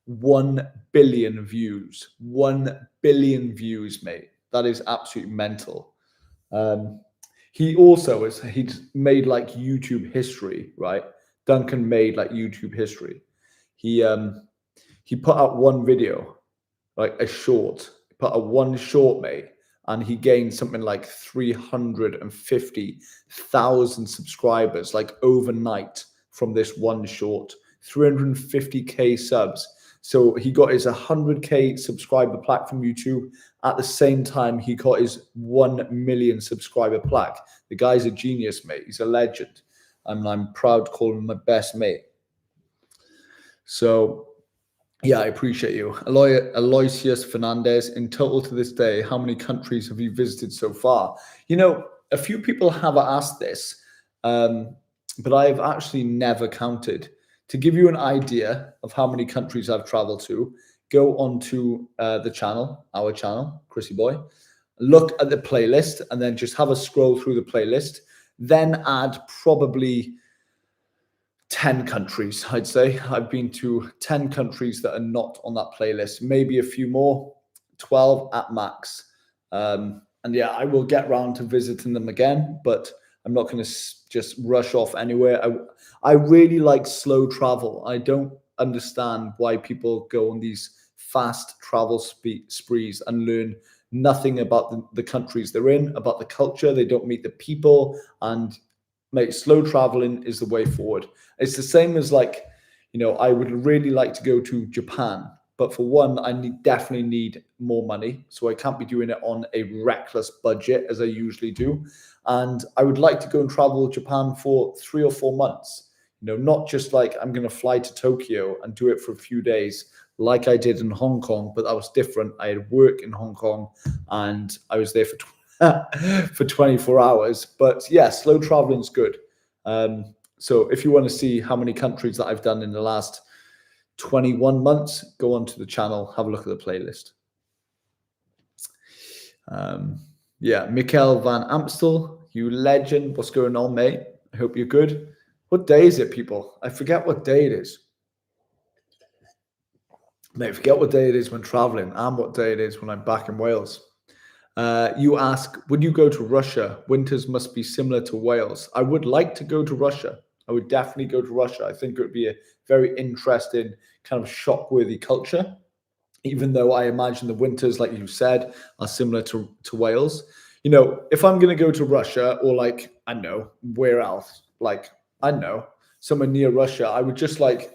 1 billion views. 1 billion views, mate. That is absolutely mental. He's made like YouTube history, right? Duncan made like YouTube history. He put out one video, like a short. He put out one short, mate, and he gained something like 350,000 subscribers, like overnight from this one short. 350k subs. So he got his 100k subscriber plaque from YouTube. At the same time, he got his 1 million subscriber plaque. The guy's a genius, mate. He's a legend. And I'm proud to call him my best mate. So, yeah, I appreciate you. Aloysius Fernandez, in total to this day, how many countries have you visited so far? You know, a few people have asked this, but I've actually never counted. To give you an idea of how many countries I've traveled to, go onto the channel, our channel, Chrissy Boy, look at the playlist, and then just have a scroll through the playlist. Then add probably 10 countries, I'd say. I've been to 10 countries that are not on that playlist, maybe a few more, 12 at max. And yeah, I will get around to visiting them again, but I'm not going to just rush off anywhere. I really like slow travel. I don't understand why people go on these fast travel sprees and learn nothing about the countries they're in, about the culture. They don't meet the people, and mate, slow traveling is the way forward. It's the same as like, you know, I would really like to go to Japan, but for one, I definitely need more money. So I can't be doing it on a reckless budget as I usually do. And I would like to go and travel to Japan for 3 or 4 months. You know, not just like I'm going to fly to Tokyo and do it for a few days like I did in Hong Kong, but that was different. I had work in Hong Kong and I was there for 24 hours. But yeah, slow traveling is good. So if you want to see how many countries that I've done in the last 21 months, go onto the channel, have a look at the playlist. Yeah, Mikkel van Amstel, you legend. What's going on, mate? I hope you're good. What day is it, people? I forget what day it is. Mate, forget what day it is when traveling and what day it is when I'm back in Wales. You ask, would you go to Russia? Winters must be similar to Wales. I would like to go to Russia. I would definitely go to Russia. I think it would be a very interesting, kind of shock-worthy culture, even though I imagine the winters, like you said, are similar to Wales. You know, if I'm going to go to Russia or like, I don't know, where else, like, I don't know, somewhere near Russia, I would just like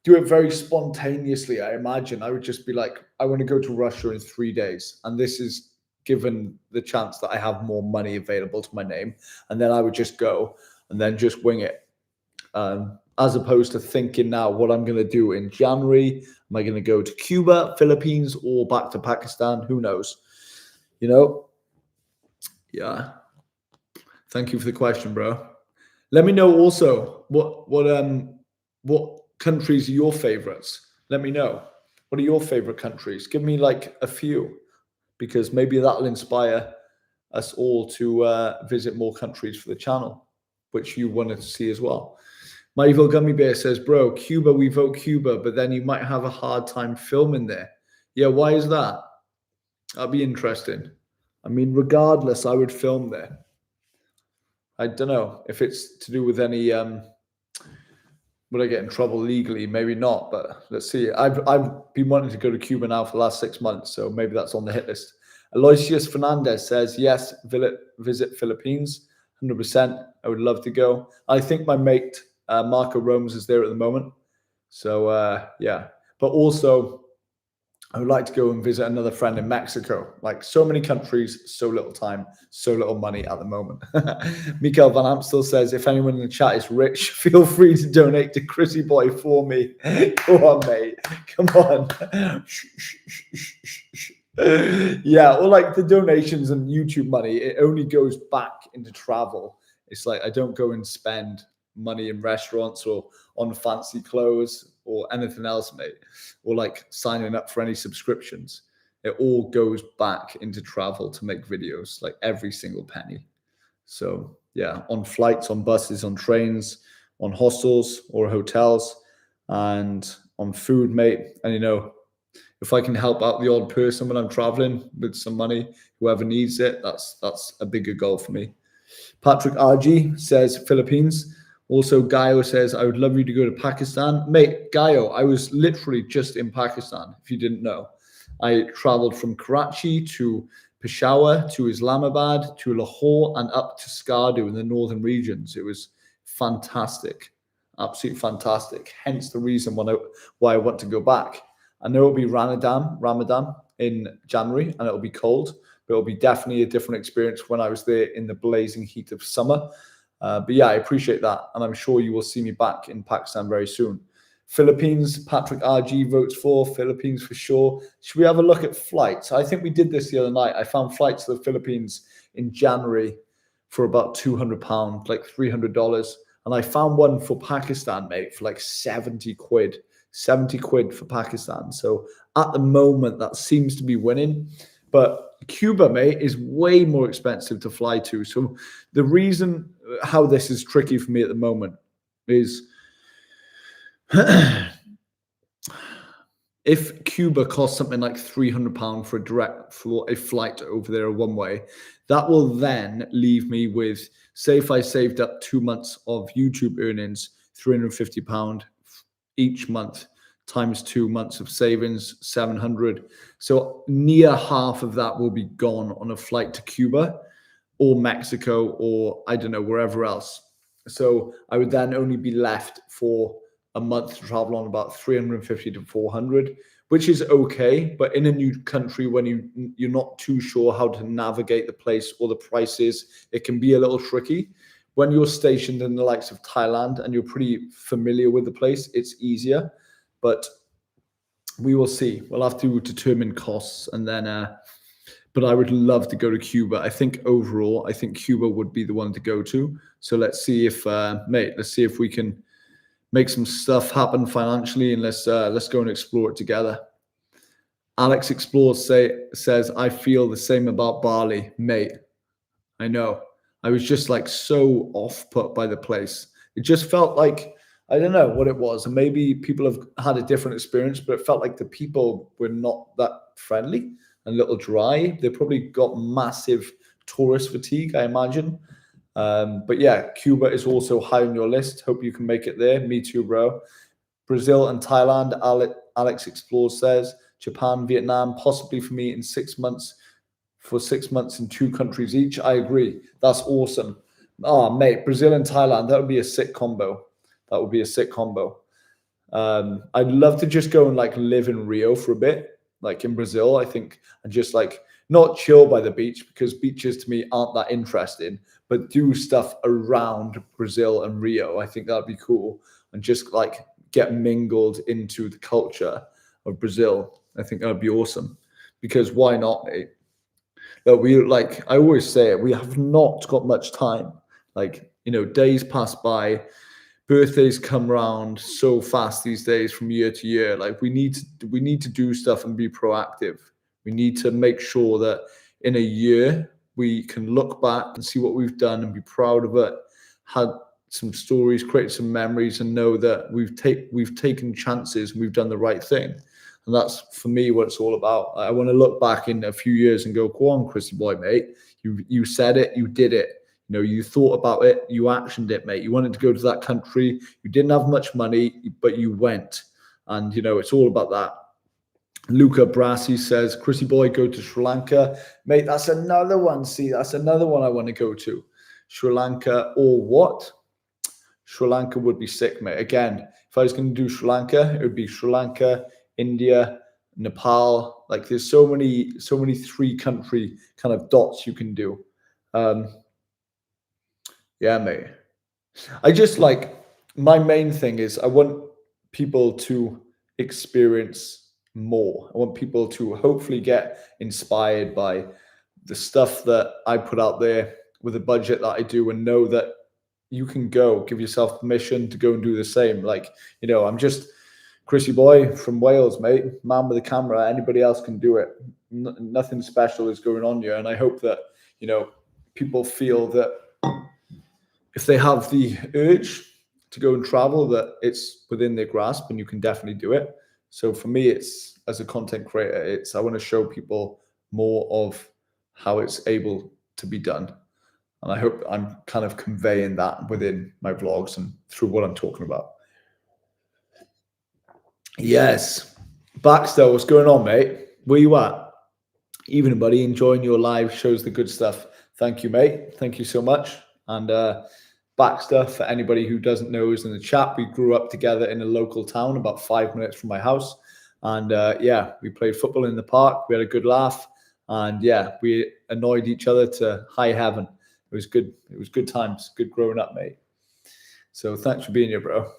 do it very spontaneously. I imagine I would just be like, I want to go to Russia in 3 days. And this is given the chance that I have more money available to my name. And then I would just go and then just wing it. As opposed to thinking now what I'm going to do in January. Am I going to go to Cuba, Philippines, or back to Pakistan? Who knows? You know? Yeah. Thank you for the question, bro. Let me know also what countries are your favorites. Let me know. What are your favorite countries? Give me like a few, because maybe that'll inspire us all to visit more countries for the channel, which you wanted to see as well. My Evil Gummy Bear says, bro, Cuba, we vote Cuba, but then you might have a hard time filming there. Yeah, why is that? That'd be interesting. I mean, regardless, I would film there. I don't know if it's to do with any, would I get in trouble legally? Maybe not, but let's see. I've been wanting to go to Cuba now for the last 6 months, so maybe that's on the hit list. Aloysius Fernandez says, yes, visit Philippines, 100%. I would love to go. I think my mate, Marco Romes, is there at the moment. So, yeah. But also, I would like to go and visit another friend in Mexico. Like, so many countries, so little time, so little money at the moment. Mikael Van Amstel says, if anyone in the chat is rich, feel free to donate to Chrissy Boy for me. Go on, mate. Come on. Yeah, or like the donations and YouTube money, it only goes back into travel. It's like I don't go and spend money in restaurants or on fancy clothes or anything else, mate, or like signing up for any subscriptions. It all goes back into travel to make videos, like every single penny. So yeah, on flights, on buses, on trains, on hostels or hotels, and on food, mate. And you know, if I can help out the odd person when I'm traveling with some money, whoever needs it, that's a bigger goal for me. Patrick RG says Philippines. Also, Gaio says, I would love you to go to Pakistan. Mate, Gaio, I was literally just in Pakistan, if you didn't know. I traveled from Karachi to Peshawar to Islamabad to Lahore and up to Skardu in the northern regions. It was fantastic, absolutely fantastic. Hence the reason why I want to go back. I know it'll be Ramadan in January and it'll be cold, but it'll be definitely a different experience when I was there in the blazing heat of summer. But yeah, I appreciate that. And I'm sure you will see me back in Pakistan very soon. Philippines, Patrick RG votes for Philippines for sure. Should we have a look at flights? I think we did this the other night. I found flights to the Philippines in January for about £200, like $300. And I found one for Pakistan, mate, for like 70 quid. 70 quid for Pakistan. So at the moment, that seems to be winning. But Cuba, mate, is way more expensive to fly to. So the reason how this is tricky for me at the moment is if Cuba costs something like £300 for a flight over there one way, that will then leave me with, say if I saved up 2 months of YouTube earnings, £350 each month times 2 months of savings, 700. So near half of that will be gone on a flight to Cuba or Mexico or I don't know, wherever else. So I would then only be left for a month to travel on about 350 to 400, which is okay. But in a new country, when you're not too sure how to navigate the place or the prices, it can be a little tricky. When you're stationed in the likes of Thailand and you're pretty familiar with the place, it's easier. But we will see. We'll have to determine costs and then, but I would love to go to Cuba. I think overall, I think Cuba would be the one to go to. So let's see if, mate, let's see if we can make some stuff happen financially and let's go and explore it together. Alex Explores says, I feel the same about Bali, mate. I know. I was just like so off put by the place. It just felt like, I don't know what it was. And maybe people have had a different experience, but it felt like the people were not that friendly and a little dry. They probably got massive tourist fatigue, I imagine. But yeah, Cuba is also high on your list. Hope you can make it there. Me too, bro. Brazil and Thailand, Alex Explores says. Japan, Vietnam, possibly for me in 6 months, for 6 months in 2 countries each. I agree. That's awesome. Oh, mate, Brazil and Thailand, that would be a sick combo. That would be a sick combo. I'd love to just go and like live in Rio for a bit, like in Brazil, I think, and just like not chill by the beach because beaches to me aren't that interesting, but do stuff around Brazil and Rio. I think that'd be cool and just like get mingled into the culture of Brazil. I think that'd be awesome because why not, mate? That we like, I always say it, we have not got much time. Like, days pass by, birthdays come round so fast these days from year to year. Like we need to do stuff and be proactive. We need to make sure that in a year we can look back and see what we've done and be proud of it, had some stories, create some memories, and know that we've taken chances and we've done the right thing. And that's for me what it's all about. I want to look back in a few years and go, go on, Chrissy Boy, mate. You said it, you did it. You thought about it, you actioned it, mate. You wanted to go to that country. You didn't have much money, but you went. And, it's all about that. Luca Brassi says, Chrissy Boy, go to Sri Lanka. Mate, that's another one. See, that's another one I want to go to. Sri Lanka or what? Sri Lanka would be sick, mate. Again, if I was going to do Sri Lanka, it would be Sri Lanka, India, Nepal. Like there's so many 3-country kind of dots you can do. Yeah, mate. I just like, my main thing is I want people to experience more. I want people to hopefully get inspired by the stuff that I put out there with the budget that I do and know that you can go, give yourself permission to go and do the same. Like, I'm just Chrissy Boy from Wales, mate, man with a camera. Anybody else can do it. Nothing special is going on here. And I hope that, people feel that if they have the urge to go and travel, that it's within their grasp and you can definitely do it. So for me, it's as a content creator, I want to show people more of how it's able to be done. And I hope I'm kind of conveying that within my vlogs and through what I'm talking about. Yes. Baxter, what's going on, mate? Where you at? Evening, buddy. Enjoying your live shows, the good stuff. Thank you, mate. Thank you so much. And Baxter, for anybody who doesn't know, is in the chat. We grew up together in a local town about 5 minutes from my house. And yeah, we played football in the park. We had a good laugh. And yeah, we annoyed each other to high heaven. It was good. It was good times. Good growing up, mate. So thanks for being here, bro.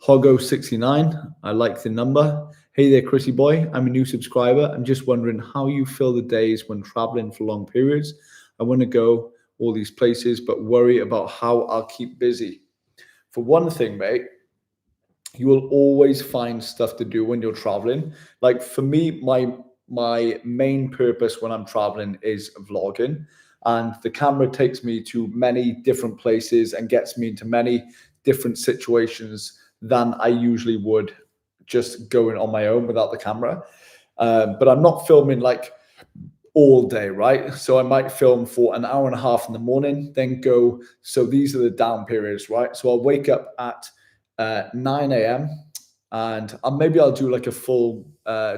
Hoggo69, I like the number. Hey there, Chrissy Boy. I'm a new subscriber. I'm just wondering how you fill the days when traveling for long periods. I want to go all these places, but worry about how I'll keep busy. For one thing, mate, you will always find stuff to do when you're traveling. Like for me, my main purpose when I'm traveling is vlogging, and the camera takes me to many different places and gets me into many different situations than I usually would just going on my own without the camera. But I'm not filming like all day, right? So I might film for an hour and a half in the morning, then go. So these are the down periods, right? So I'll wake up at 9 a.m. and maybe I'll do like a full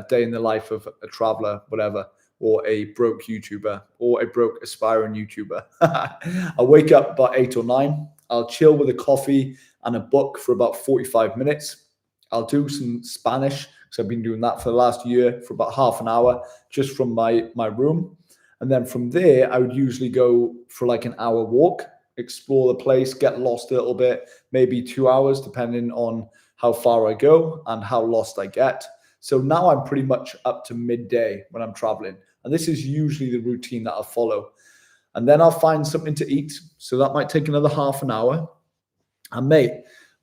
day in the life of a traveler, whatever, or a broke YouTuber or a broke aspiring YouTuber. I'll wake up about 8 or 9. I'll chill with a coffee and a book for about 45 minutes. I'll do some Spanish because I've been doing that for the last year for about half an hour just from my room. And then from there, I would usually go for like an hour walk, explore the place, get lost a little bit, maybe 2 hours, depending on how far I go and how lost I get. So now I'm pretty much up to midday when I'm traveling. And this is usually the routine that I'll follow. And then I'll find something to eat. So that might take another half an hour. And mate,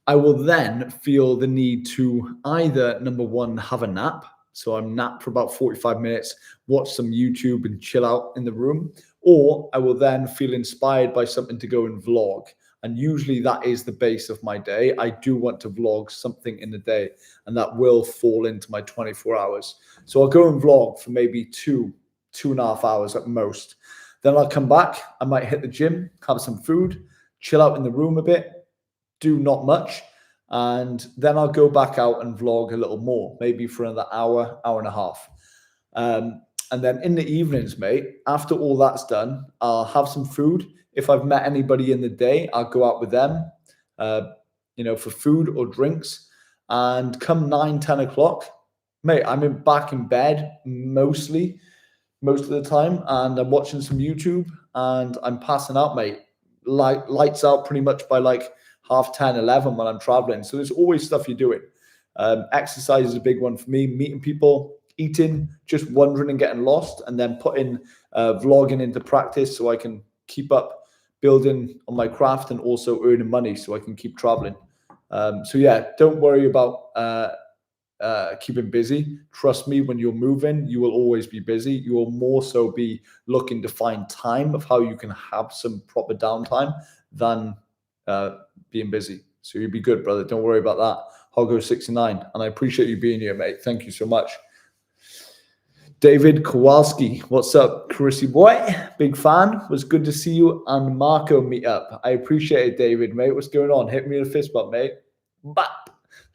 I will then feel the need to either, number one, have a nap, So I'm nap for about 45 minutes, watch some YouTube and chill out in the room. Or I will then feel inspired by something to go and vlog. And usually that is the base of my day. I do want to vlog something in the day, and that will fall into my 24 hours. So I'll go and vlog for maybe 2.5 hours at most. Then I'll come back. I might hit the gym, have some food, chill out in the room a bit, do not much. And then I'll go back out and vlog a little more, maybe for another hour, hour and a half. And then in the evenings, mate, after all that's done, I'll have some food. If I've met anybody in the day, I'll go out with them, for food or drinks. And come 9, 10 o'clock, mate, I'm back in bed most of the time, and I'm watching some YouTube, and I'm passing out, mate. Lights out pretty much by like 10:30, 11 when I'm traveling. So there's always stuff you're doing. Exercise is a big one for me. Meeting people, eating, just wandering and getting lost, and then putting vlogging into practice so I can keep up building on my craft and also earning money so I can keep traveling. So yeah, don't worry about keeping busy. Trust me, when you're moving, you will always be busy. You will more so be looking to find time of how you can have some proper downtime than being busy. So you'll be good, brother. Don't worry about that. Hogo69, and I appreciate you being here, mate. Thank you so much. David Kowalski, what's up, Chrissy Boy? Big fan. Was good to see you and Marco meet up. I appreciate it, David, mate. What's going on? Hit me in a fist bump, mate. Bap.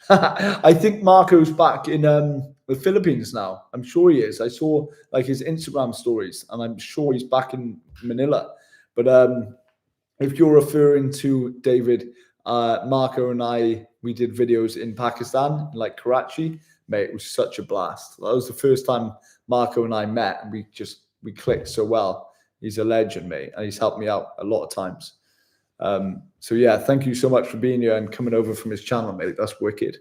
I think Marco's back in the Philippines now. I'm sure he is. I saw like his Instagram stories, and I'm sure he's back in Manila. But if you're referring to David, Marco and I, we did videos in Pakistan, like Karachi. Mate, it was such a blast. That was the first time Marco and I met, and we clicked so well. He's a legend, mate, and he's helped me out a lot of times. So yeah, thank you so much for being here and coming over from his channel, mate. That's wicked.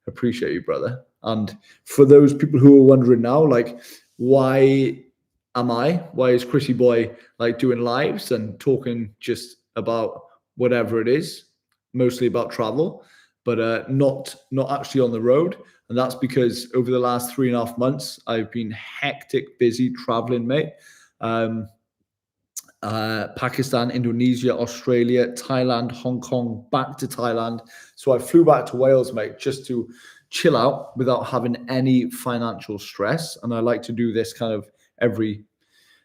Appreciate you, brother. And for those people who are wondering now, like, why is Chrissy Boy like doing lives and talking just about whatever it is, mostly about travel, but not actually on the road? And that's because over the last 3.5 months, I've been hectic, busy traveling, mate. Pakistan, Indonesia, Australia, Thailand, Hong Kong, back to Thailand. So I flew back to Wales, mate, just to chill out without having any financial stress. And I like to do this kind of every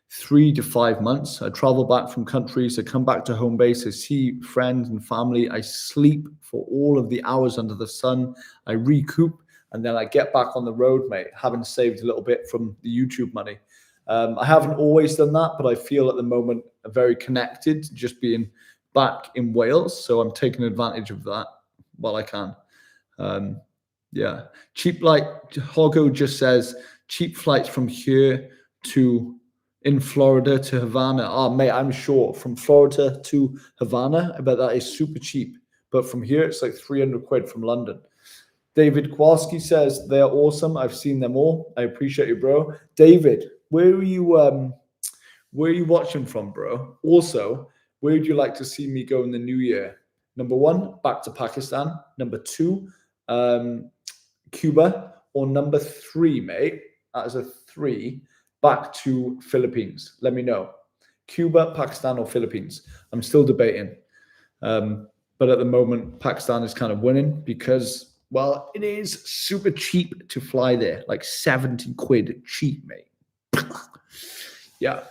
3 to 5 months. I travel back from countries, I come back to home base, I see friends and family, I sleep for all of the hours under the sun, I recoup, and then I get back on the road, mate, having saved a little bit from the YouTube money. I haven't always done that, but I feel at the moment very connected to just being back in Wales. So I'm taking advantage of that while I can. Yeah. Cheap, like Hogo just says, cheap flights from here to in Florida to Havana. Oh, mate, I'm sure from Florida to Havana, I bet that is super cheap. But from here, it's like 300 quid from London. David Kowalski says, they're awesome. I've seen them all. I appreciate you, bro. David, where are you watching from, bro? Also, where would you like to see me go in the new year? Number 1, back to Pakistan. Number 2, Cuba. Or number 3, mate, as a 3, back to Philippines. Let me know. Cuba, Pakistan, or Philippines. I'm still debating. But at the moment, Pakistan is kind of winning because, well, it is super cheap to fly there. Like 70 quid cheap, mate. Yeah.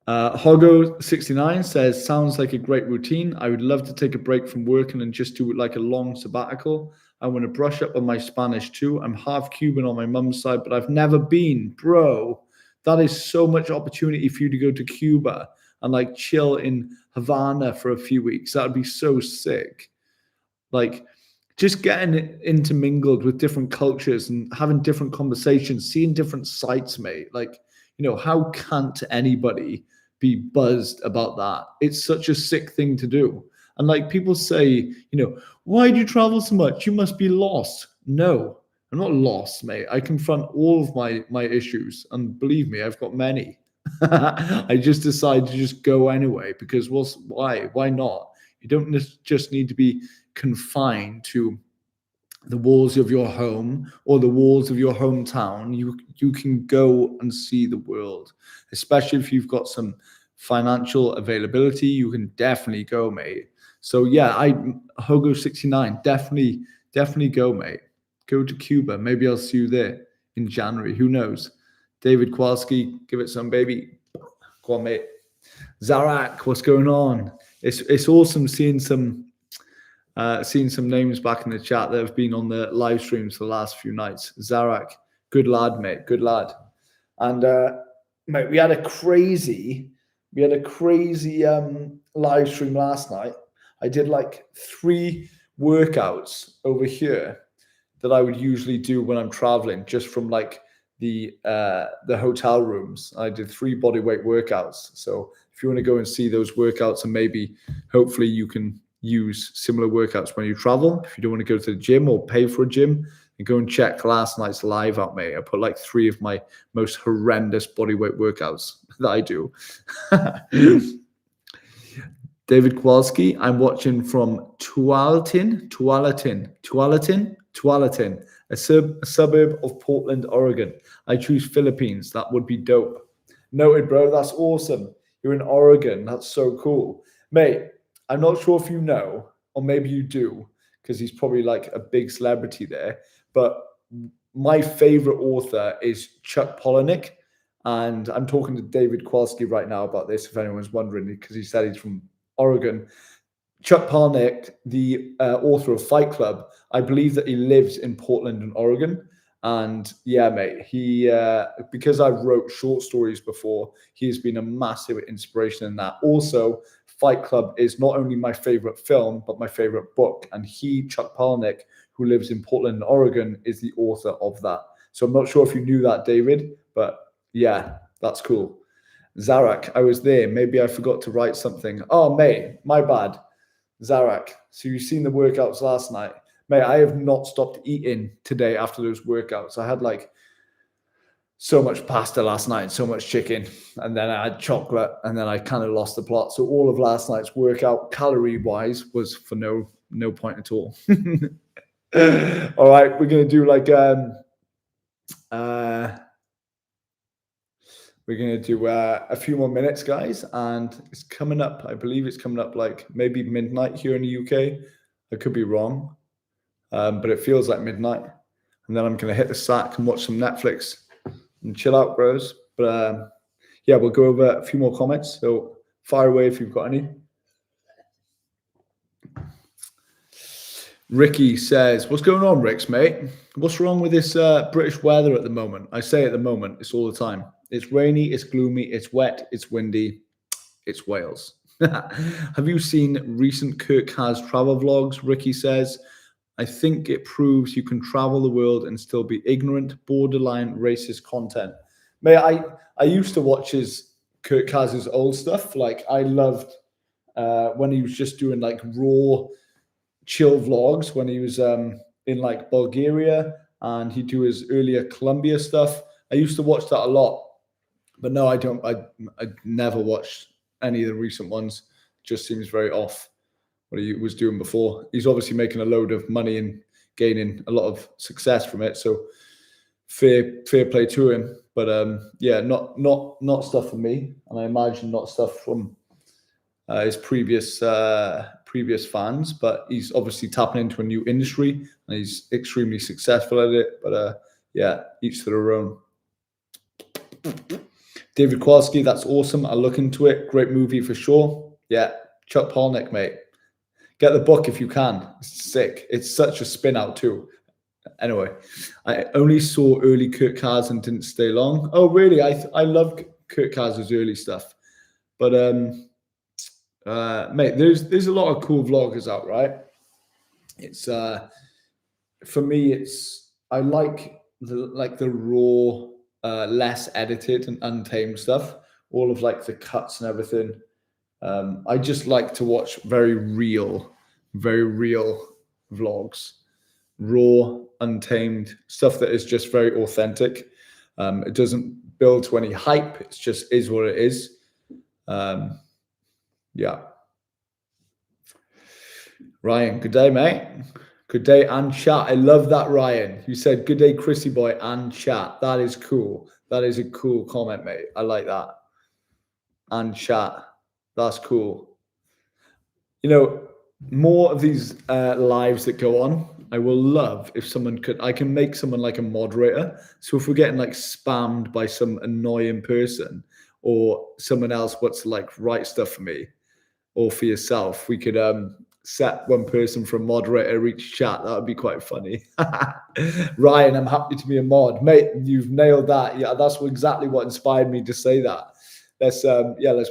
Hogo69 says, sounds like a great routine. I would love to take a break from working and just do like a long sabbatical. I want to brush up on my Spanish too. I'm half Cuban on my mum's side, but I've never been. Bro, that is so much opportunity for you to go to Cuba and like chill in Havana for a few weeks. That would be so sick. Like, just getting intermingled with different cultures and having different conversations, seeing different sights, mate. Like, how can't anybody be buzzed about that? It's such a sick thing to do. And like people say, why do you travel so much? You must be lost. No, I'm not lost, mate. I confront all of my issues. And believe me, I've got many. I just decide to just go anyway because why? Why not? You don't just need to be confined to the walls of your home or the walls of your hometown, you can go and see the world. Especially if you've got some financial availability, you can definitely go, mate. So yeah, I Hogo 69, definitely go, mate. Go to Cuba. Maybe I'll see you there in January. Who knows? David Kowalski, give it some, baby. Go on, mate. Zarak, what's going on? It's awesome seeing some names back in the chat that have been on the live streams for the last few nights. Zarak, good lad, mate. Good lad. And mate, we had a crazy live stream last night. I did like 3 workouts over here that I would usually do when I'm traveling, just from like the hotel rooms. I did 3 bodyweight workouts. So if you want to go and see those workouts, and maybe hopefully you can use similar workouts when you travel. If you don't want to go to the gym or pay for a gym, and go and check last night's live out, mate. I put like 3 of my most horrendous bodyweight workouts that I do. David Kowalski, I'm watching from Tualatin, a suburb of Portland, Oregon. I choose Philippines. That would be dope. Noted, bro. That's awesome. You're in Oregon. That's so cool. Mate, I'm not sure if you know, or maybe you do, because he's probably like a big celebrity there. But my favorite author is Chuck Palahniuk. And I'm talking to David Kowalski right now about this, if anyone's wondering, because he said he's from Oregon. Chuck Palahniuk, the author of Fight Club, I believe that he lives in Portland and Oregon. And yeah, mate, he because I've wrote short stories before, he's been a massive inspiration in that. Also, Fight Club is not only my favorite film, but my favorite book. And he, Chuck Palahniuk, who lives in Portland and Oregon, is the author of that. So I'm not sure if you knew that, David, but yeah, that's cool. Zarak, I was there. Maybe I forgot to write something. Oh, mate, my bad. Zarak, so you've seen the workouts last night. Mate, I have not stopped eating today after those workouts. I had like so much pasta last night, so much chicken, and then I had chocolate, and then I kind of lost the plot. So all of last night's workout, calorie-wise, was for no point at all. All right, we're gonna do like we're going to do a few more minutes, guys, and it's coming up. I believe it's coming up like maybe midnight here in the UK. I could be wrong, but it feels like midnight. And then I'm going to hit the sack and watch some Netflix and chill out, bros. But yeah, we'll go over a few more comments. So fire away if you've got any. Ricky says, what's going on, Ricks, mate? What's wrong with this British weather at the moment? I say at the moment, it's all the time. It's rainy, it's gloomy, it's wet, it's windy, it's Wales. Have you seen recent Kirk Has travel vlogs? Ricky says, I think it proves you can travel the world and still be ignorant, borderline racist content. Mate, I used to watch Kirk Has's old stuff. Like, I loved when he was just doing like raw chill vlogs when he was in like Bulgaria, and he'd do his earlier Colombia stuff. I used to watch that a lot. But no, I don't. I never watched any of the recent ones. Just seems very off what he was doing before. He's obviously making a load of money and gaining a lot of success from it. So fair play to him. But yeah, not stuff for me, and I imagine not stuff from his previous fans. But he's obviously tapping into a new industry, and he's extremely successful at it. But yeah, each to their own. David Kowalski, that's awesome. I'll look into it. Great movie for sure. Yeah, Chuck Palahniuk, mate. Get the book if you can. It's sick. It's such a spin out too. Anyway, I only saw early Kirk Has and didn't stay long. Oh, really? I love Kirk Has's early stuff. But mate, there's a lot of cool vloggers out, right? It's for me, I like the raw, less edited and untamed stuff, all of like the cuts and everything. I just like to watch very real vlogs, raw, untamed stuff that is just very authentic. It doesn't build to any hype. It just is what it is. Yeah. Ryan, good day, mate. Good day and chat. I love that, Ryan. You said good day, Chrissy Boy and chat. That is cool. That is a cool comment, mate. I like that. And chat. That's cool. You know, more of these lives that go on, I will love if someone could, I can make someone like a moderator. So if we're getting like spammed by some annoying person or someone else wants to like write stuff for me or for yourself, we could set one person for a moderator each chat. That would be quite funny. Ryan, I'm happy to be a mod. Mate, you've nailed that. Yeah, that's exactly what inspired me to say that. Let's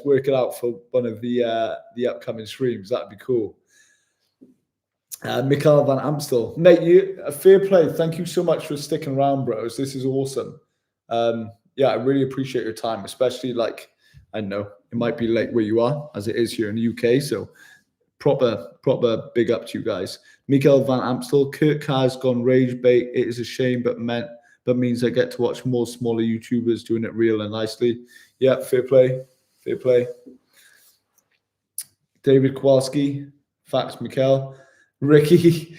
work it out for one of the upcoming streams. That'd be cool. Mikhail Van Amstel, mate, you fair play. Thank you so much for sticking around, bros. This is awesome. I really appreciate your time, especially like I know it might be late where you are, as it is here in the UK. So proper big up to you guys. Mikhail Van Amstel, Kurt has gone rage bait. It is a shame, but means I get to watch more smaller YouTubers doing it real and nicely. Yeah, fair play. David Kowalski, facts, Mikhail. Ricky,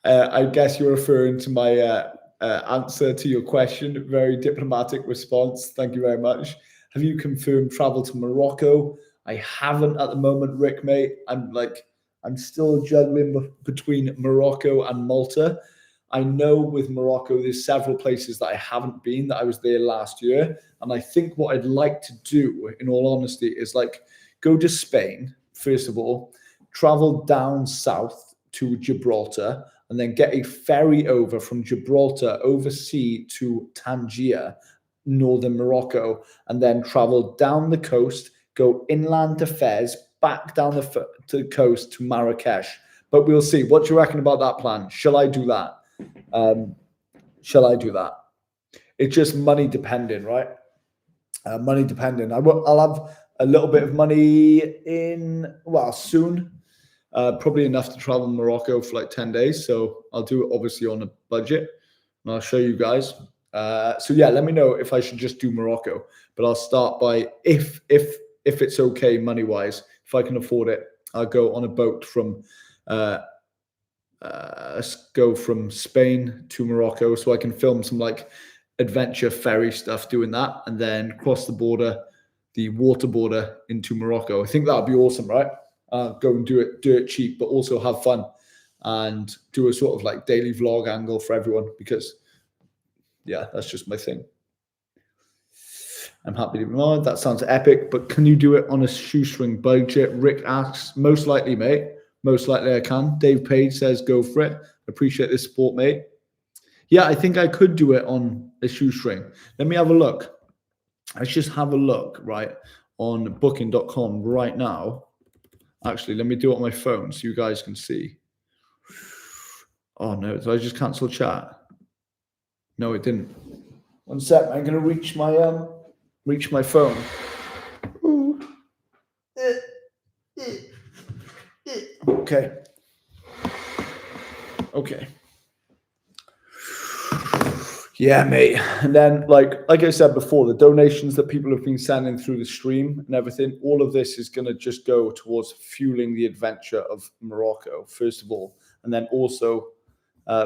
I guess you're referring to my answer to your question. Very diplomatic response. Thank you very much. Have you confirmed travel to Morocco? I haven't at the moment, Rick, mate. I'm still juggling between Morocco and Malta. I know with Morocco, there's several places that I haven't been, that I was there last year. And I think what I'd like to do, in all honesty, is like go to Spain, first of all, travel down south to Gibraltar, and then get a ferry over from Gibraltar overseas to Tangier, northern Morocco, and then travel down the coast, go inland to Fez, back down the coast to Marrakesh. But we'll see. What do you reckon about that plan? Shall I do that? It's just money dependent, right? Money dependent. I'll have a little bit of money soon. Probably enough to travel to Morocco for like 10 days. So I'll do it obviously on a budget, and I'll show you guys. Let me know if I should just do Morocco. But I'll start by if it's okay money wise, if I can afford it, I'll go on a boat from Spain to Morocco, so I can film some like adventure ferry stuff doing that, and then cross the water border into Morocco. I think that would be awesome, right? Go and do it cheap, but also have fun and do a sort of like daily vlog angle for everyone, because that's just my thing. I'm happy to be on. That sounds epic, but can you do it on a shoestring budget? Rick asks. Most likely, mate. Most likely I can. Dave Page says go for it. Appreciate the support, mate. Yeah, I think I could do it on a shoestring. Let me have a look. Let's just have a look, right, on booking.com right now. Actually, let me do it on my phone so you guys can see. Oh, no. Did I just cancel chat? No, it didn't. One sec. I'm going to reach my phone. Okay. Yeah, mate. And then, like I said before, the donations that people have been sending through the stream and everything, all of this is going to just go towards fueling the adventure of Morocco, first of all, and then also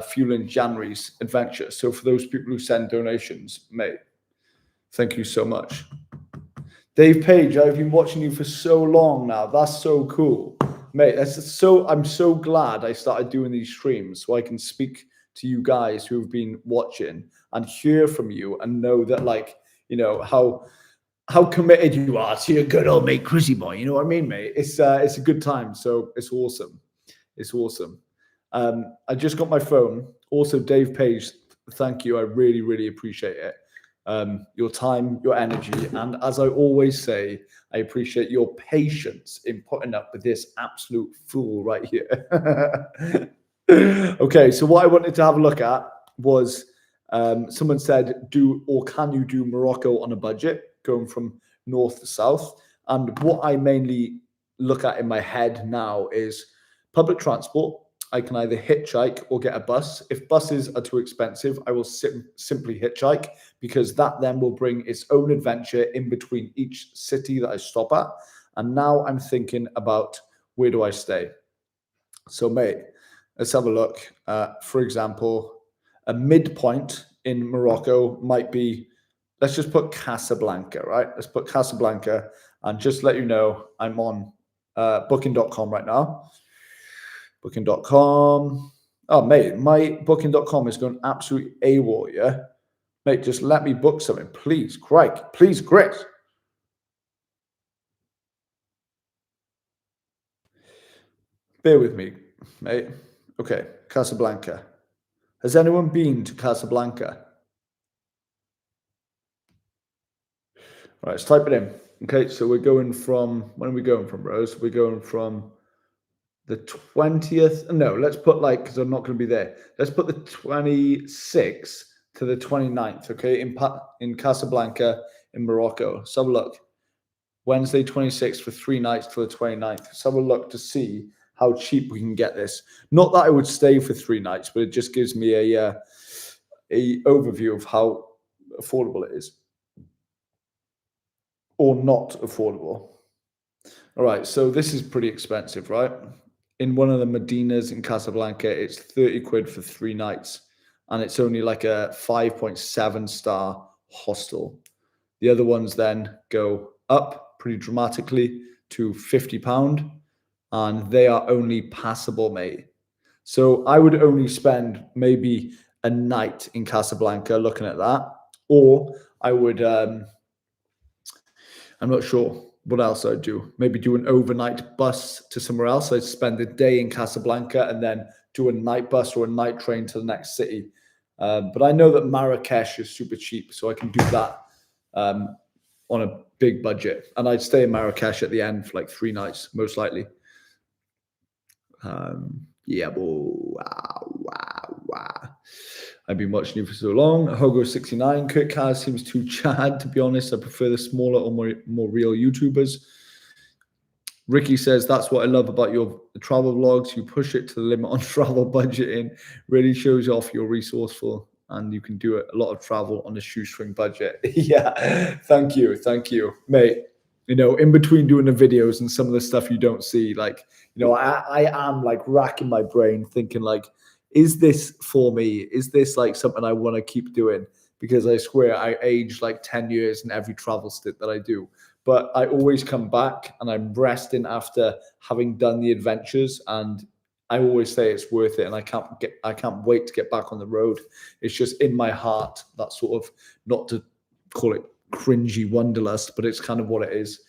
fueling January's adventure. So for those people who send donations, mate, thank you so much. Dave Page, I've been watching you for so long now. That's so cool, mate. I'm so glad I started doing these streams so I can speak to you guys who have been watching and hear from you and know that, like, you know, how committed you are to your good old mate Chrissy Boy. You know what I mean, mate? It's a good time. So it's awesome. I just got my phone. Also, Dave Page, thank you. I really, really appreciate it. Your time, your energy, and as I always say, I appreciate your patience in putting up with this absolute fool right here. Okay, so what I wanted to have a look at was someone said, can you do Morocco on a budget, going from north to south? And what I mainly look at in my head now is public transport. I can either hitchhike or get a bus. If buses are too expensive, I will simply hitchhike, because that then will bring its own adventure in between each city that I stop at. And now I'm thinking about, where do I stay? So, mate, Let's have a look. For example, a midpoint in Morocco might be, let's just put Casablanca, right? Let's put Casablanca, and just let you know, I'm on booking.com right now. Booking.com. Oh, mate, my booking.com is going absolutely AWOL, yeah? Mate, just let me book something, please. Craig, please, Chris. Bear with me, mate. Okay, Casablanca. Has anyone been to Casablanca? All right, let's type it in. Okay, so we're going from, when are we going from, Rose? We're going from the 20th. No, let's put like, because I'm not going to be there. Let's put the 26th to the 29th, okay, in Casablanca, in Morocco. Let's have a look. Wednesday 26th for 3 nights to the 29th. Let's have a look to see how cheap we can get this. Not that I would stay for 3 nights, but it just gives me a overview of how affordable it is. Or not affordable. All right, so this is pretty expensive, right? In one of the Medinas in Casablanca, it's 30 quid for 3 nights, and it's only like a 5.7 star hostel. The other ones then go up pretty dramatically to £50, and they are only passable, mate. So I would only spend maybe a night in Casablanca looking at that, or I would I'm not sure what else I'd do. Maybe do an overnight bus to somewhere else. I'd spend a day in Casablanca and then do a night bus or a night train to the next city. But I know that Marrakesh is super cheap, so I can do that on a big budget. And I'd stay in Marrakesh at the end for like 3 nights, most likely. Yeah, wow. I've been watching you for so long. Hogo69, Kurt Kaz seems too Chad, to be honest. I prefer the smaller or more real YouTubers. Ricky says, that's what I love about your travel vlogs. You push it to the limit on travel budgeting. Really shows off you're resourceful and you can do a lot of travel on a shoestring budget. Yeah, thank you, mate. You know, in between doing the videos and some of the stuff you don't see, like, you know, I am like racking my brain thinking like, is this for me? Is this like something I want to keep doing? Because I swear I age like 10 years in every travel stint that I do. But I always come back and I'm resting after having done the adventures, and I always say it's worth it, and I can't wait to get back on the road. It's just in my heart, that sort of, not to call it cringy wanderlust, but it's kind of what it is.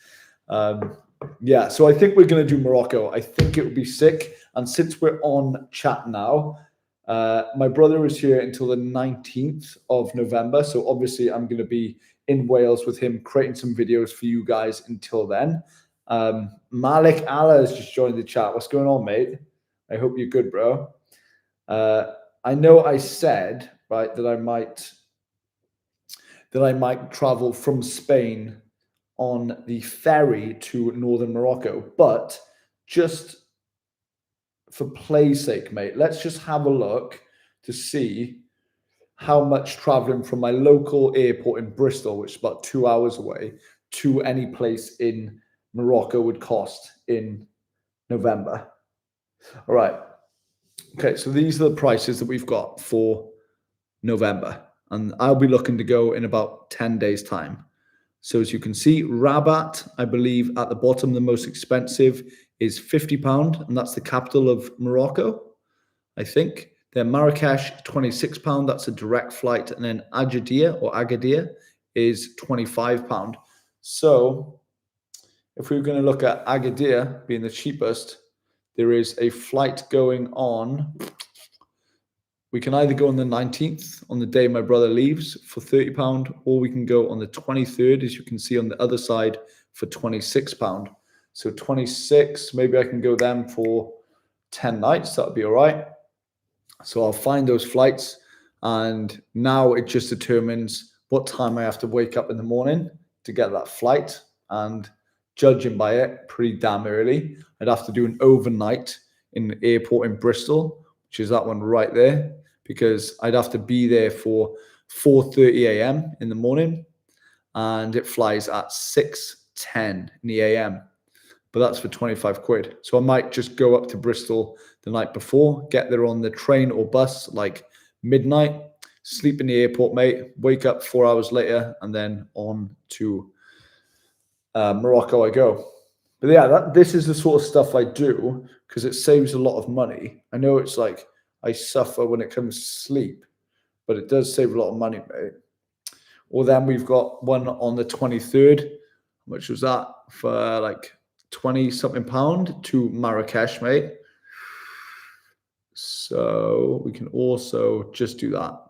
Yeah, so I think we're going to do Morocco. I think it would be sick. And since we're on chat now, my brother is here until the 19th of November. So obviously I'm going to be in Wales with him, creating some videos for you guys until then. Malik Allah has just joined the chat. What's going on, mate? I hope you're good, bro. I know I said, right, that I might travel from Spain on the ferry to northern Morocco, but just for play's sake, mate, let's just have a look to see how much traveling from my local airport in Bristol, which is about 2 hours away, to any place in Morocco would cost in November. All right. Okay, so these are the prices that we've got for November, and I'll be looking to go in about 10 days' time. So as you can see, Rabat, I believe at the bottom, the most expensive is £50, and that's the capital of Morocco, I think. Then Marrakesh, £26. That's a direct flight. And then Agadir is £25. So if we were going to look at Agadir being the cheapest, there is a flight going on. We can either go on the 19th, on the day my brother leaves, for £30, or we can go on the 23rd, as you can see on the other side, for £26. So 26, maybe I can go then for 10 nights. That would be all right. So I'll find those flights, and now it just determines what time I have to wake up in the morning to get that flight. And judging by it, pretty damn early. I'd have to do an overnight in the airport in Bristol, which is that one right there, because I'd have to be there for 4:30 a.m. in the morning, and it flies at 6:10 in the a.m. but that's for 25 quid. So I might just go up to Bristol the night before, get there on the train or bus like midnight, sleep in the airport, mate, wake up 4 hours later, and then on to Morocco I go. But yeah, this is the sort of stuff I do because it saves a lot of money. I know it's like I suffer when it comes to sleep, but it does save a lot of money, mate. Or then we've got one on the 23rd, which was that for like 20 something pound to Marrakesh, mate. So we can also just do that.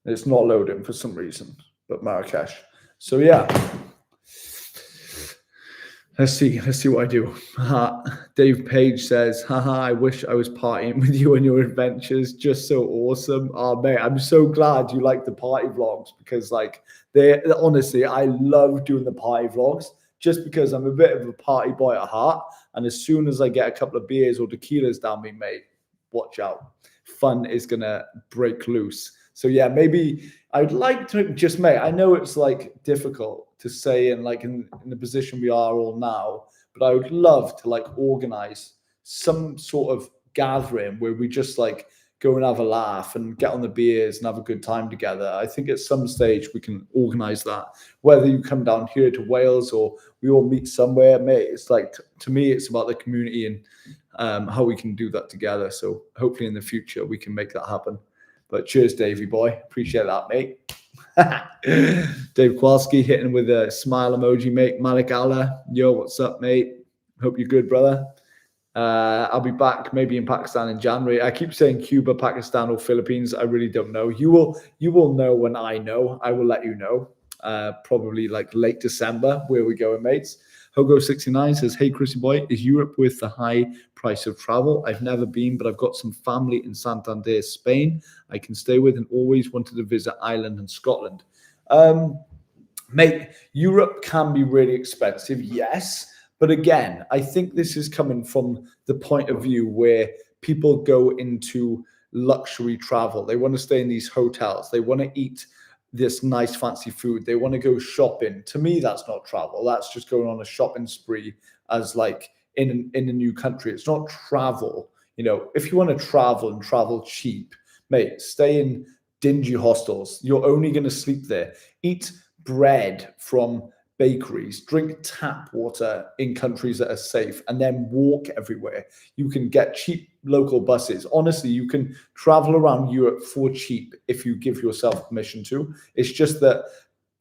It's not loading for some reason, but Marrakesh. So yeah. Let's see what I do. Dave Page says, haha, I wish I was partying with you on your adventures. Just so awesome. Oh, mate, I'm so glad you like the party vlogs because, like, honestly, I love doing the party vlogs just because I'm a bit of a party boy at heart. And as soon as I get a couple of beers or tequilas down me, mate, watch out. Fun is going to break loose. So, yeah, maybe I'd like to just, mate, I know it's, like, difficult to say in the position we are all now, but I would love to like organize some sort of gathering where we just like go and have a laugh and get on the beers and have a good time together. I think at some stage we can organize that, whether you come down here to Wales or we all meet somewhere, mate. It's like, to me, it's about the community and how we can do that together. So hopefully in the future we can make that happen. But cheers, Davey boy. Appreciate that, mate. Dave Kowalski hitting with a smile emoji, mate. Malik Allah, yo, what's up, mate? Hope you're good, brother. I'll be back maybe in Pakistan in January. I keep saying Cuba, Pakistan, or Philippines. I really don't know. You will know when I know. I will let you know. Probably like late December. Where we going, mates? Hogo69 says, hey, Chrissy Boy, is Europe worth the high price of travel? I've never been, but I've got some family in Santander, Spain, I can stay with and always wanted to visit Ireland and Scotland. Mate, Europe can be really expensive, yes. But again, I think this is coming from the point of view where people go into luxury travel. They want to stay in these hotels. They want to eat this nice fancy food. They want to go shopping. To me, that's not travel. That's just going on a shopping spree as like in a new country. It's not travel. You know, if you want to travel and travel cheap, mate, stay in dingy hostels. You're only going to sleep there. Eat bread from bakeries, drink tap water in countries that are safe, and then walk everywhere. You can get cheap local buses. Honestly, you can travel around Europe for cheap if you give yourself permission to. It's just that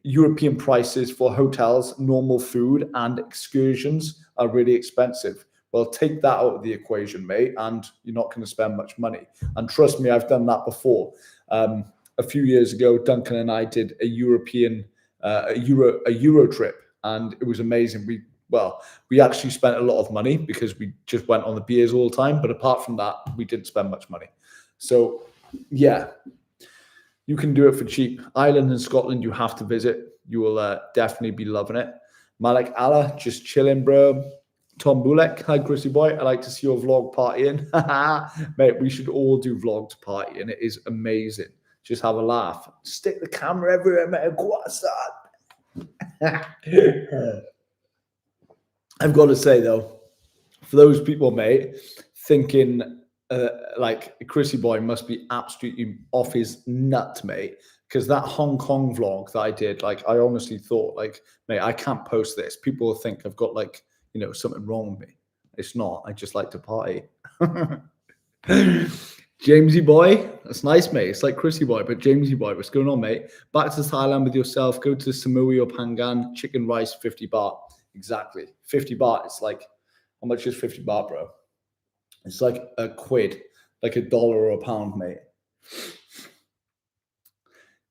European prices for hotels, normal food, and excursions are really expensive. Well, take that out of the equation, mate, and you're not going to spend much money. And trust me, I've done that before. A few years ago, Duncan and I did a Euro trip, and it was amazing. We actually spent a lot of money because we just went on the beers all the time. But apart from that, we didn't spend much money. So, yeah, you can do it for cheap. Ireland and Scotland, you have to visit. You will definitely be loving it. Malik Allah, just chilling, bro. Tom Bulek, hi, Chrissy Boy. I like to see your vlog partying. Mate, we should all do vlogs partying. It is amazing. Just have a laugh. Stick the camera everywhere, mate. What's up? I've got to say, though, for those people, mate, thinking like Chrissy Boy must be absolutely off his nut, mate, because that Hong Kong vlog that I did, like, I honestly thought, like, mate, I can't post this. People will think I've got, like, you know, something wrong with me. It's not. I just like to party. Jamesy Boy, that's nice, mate. It's like Chrissy Boy, but Jamesy Boy, what's going on, mate? Back to Thailand with yourself. Go to Samui or Pangan. Chicken rice, 50 baht. Exactly. 50 baht. It's like, how much is 50 baht, bro? It's like a quid, like $1 or a pound, mate.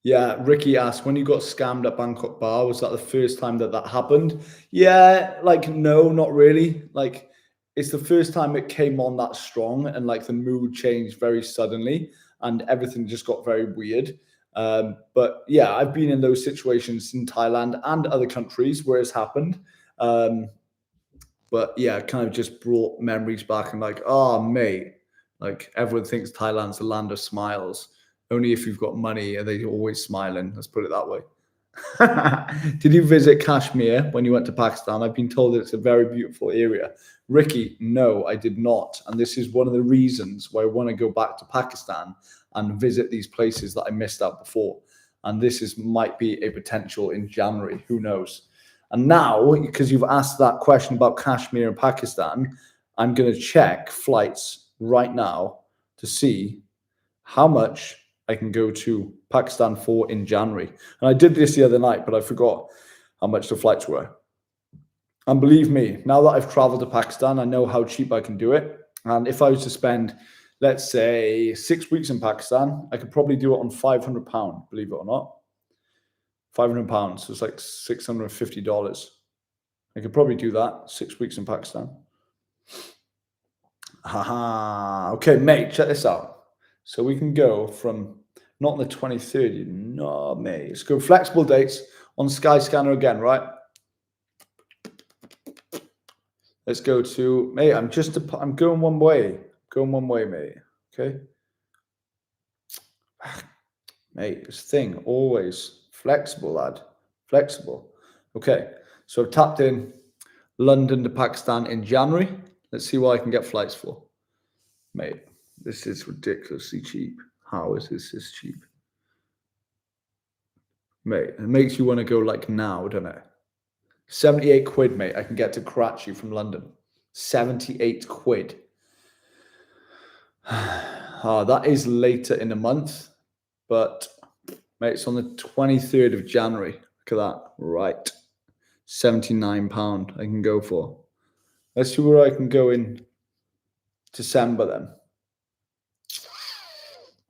Yeah, Ricky asked, when you got scammed at Bangkok Bar, was that the first time that happened? Yeah, like, no, not really. Like, it's the first time it came on that strong, and like the mood changed very suddenly and everything just got very weird. But yeah, I've been in those situations in Thailand and other countries where it's happened. But yeah, it kind of just brought memories back and like, oh, mate, like everyone thinks Thailand's the land of smiles. Only if you've got money are they always smiling. Let's put it that way. Did you visit Kashmir when you went to Pakistan? I've been told that it's a very beautiful area. Ricky, no, I did not. And this is one of the reasons why I want to go back to Pakistan and visit these places that I missed out before. And this might be a potential in January. Who knows? And now, because you've asked that question about Kashmir and Pakistan, I'm going to check flights right now to see how much I can go to Pakistan for in January. And I did this the other night, but I forgot how much the flights were. And believe me, now that I've traveled to Pakistan, I know how cheap I can do it. And if I was to spend, let's say, 6 weeks in Pakistan, I could probably do it on £500, believe it or not. £500, so it's like $650. I could probably do that, 6 weeks in Pakistan. Haha. Okay, mate, check this out. So we can go from, not on the 23rd, no, mate. Let's go flexible dates on Skyscanner again, right? Let's go to, mate, I'm going one way. Going one way, mate. Okay. Mate, this thing, always flexible, lad. Flexible. Okay. So I've tapped in London to Pakistan in January. Let's see what I can get flights for. Mate, this is ridiculously cheap. How is this cheap? Mate, it makes you want to go like now, doesn't it? 78 quid, mate. I can get to Karachi from London. 78 quid. That is later in the month, but mate, it's on the 23rd of January. Look at that. Right. £79 I can go for. Let's see where I can go in December then.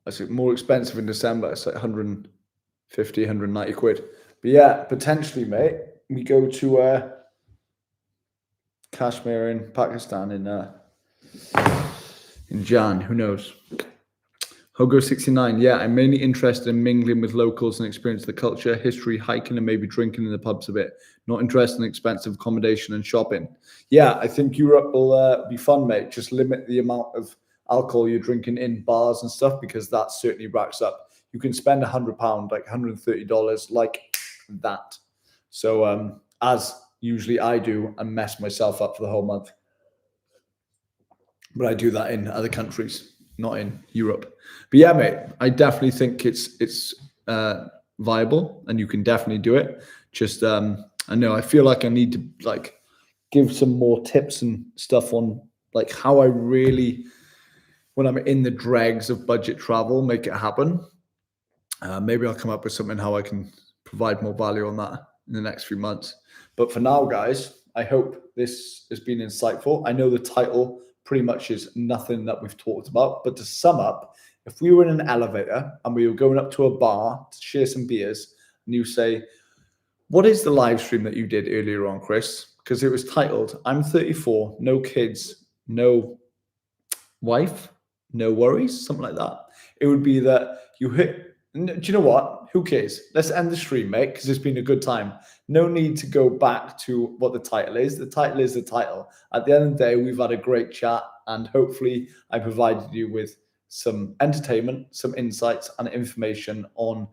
That's more expensive in December. It's like 150, 190 quid. But yeah, potentially, mate, we go to Kashmir in Pakistan in Jan. Who knows? Hogo69. Yeah, I'm mainly interested in mingling with locals and experience the culture, history, hiking, and maybe drinking in the pubs a bit. Not interested in expensive accommodation and shopping. Yeah, I think Europe will be fun, mate. Just limit the amount of alcohol you're drinking in bars and stuff, because that certainly racks up. You can spend £100, like $130, like that. So as usually I do, and mess myself up for the whole month. But I do that in other countries, not in Europe. But yeah, mate, I definitely think it's viable, and you can definitely do it. Just I know I feel like I need to like give some more tips and stuff on like how I really, when I'm in the dregs of budget travel, make it happen. Maybe I'll come up with something how I can provide more value on that in the next few months. But for now, guys, I hope this has been insightful. I know the title pretty much is nothing that we've talked about, but to sum up, if we were in an elevator and we were going up to a bar to share some beers, and you say, what is the live stream that you did earlier on, Chris? Because it was titled, I'm 34, no kids, no wife, no worries, something like that. It would be that you hit, do you know what? Who cares? Let's end the stream, mate, because it's been a good time. No need to go back to what the title is. The title is the title. At the end of the day, we've had a great chat, and hopefully I provided you with some entertainment, some insights and information on,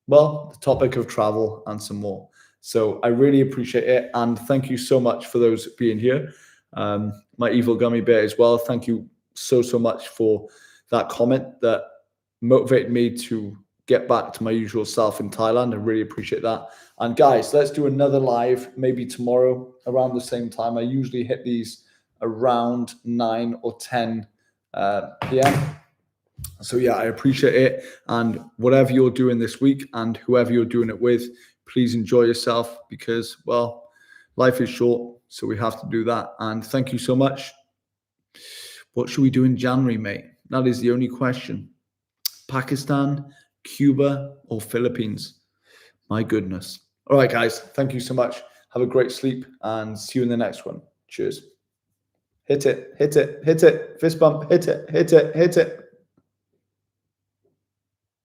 well, the topic of travel and some more. So I really appreciate it. And thank you so much for those being here. My evil gummy bear as well. Thank you so much for that comment that motivated me to get back to my usual self in Thailand. I really appreciate that. And guys, let's do another live maybe tomorrow around the same time. I usually hit these around 9 or 10 p.m. So yeah, I appreciate it. And whatever you're doing this week and whoever you're doing it with, please enjoy yourself, because, well, life is short, so we have to do that. And thank you so much. What should we do in January, mate? That is the only question. Pakistan, Cuba, or Philippines? My goodness. All right, guys. Thank you so much. Have a great sleep, and see you in the next one. Cheers. Hit it, hit it, hit it. Fist bump. Hit it, hit it, hit it.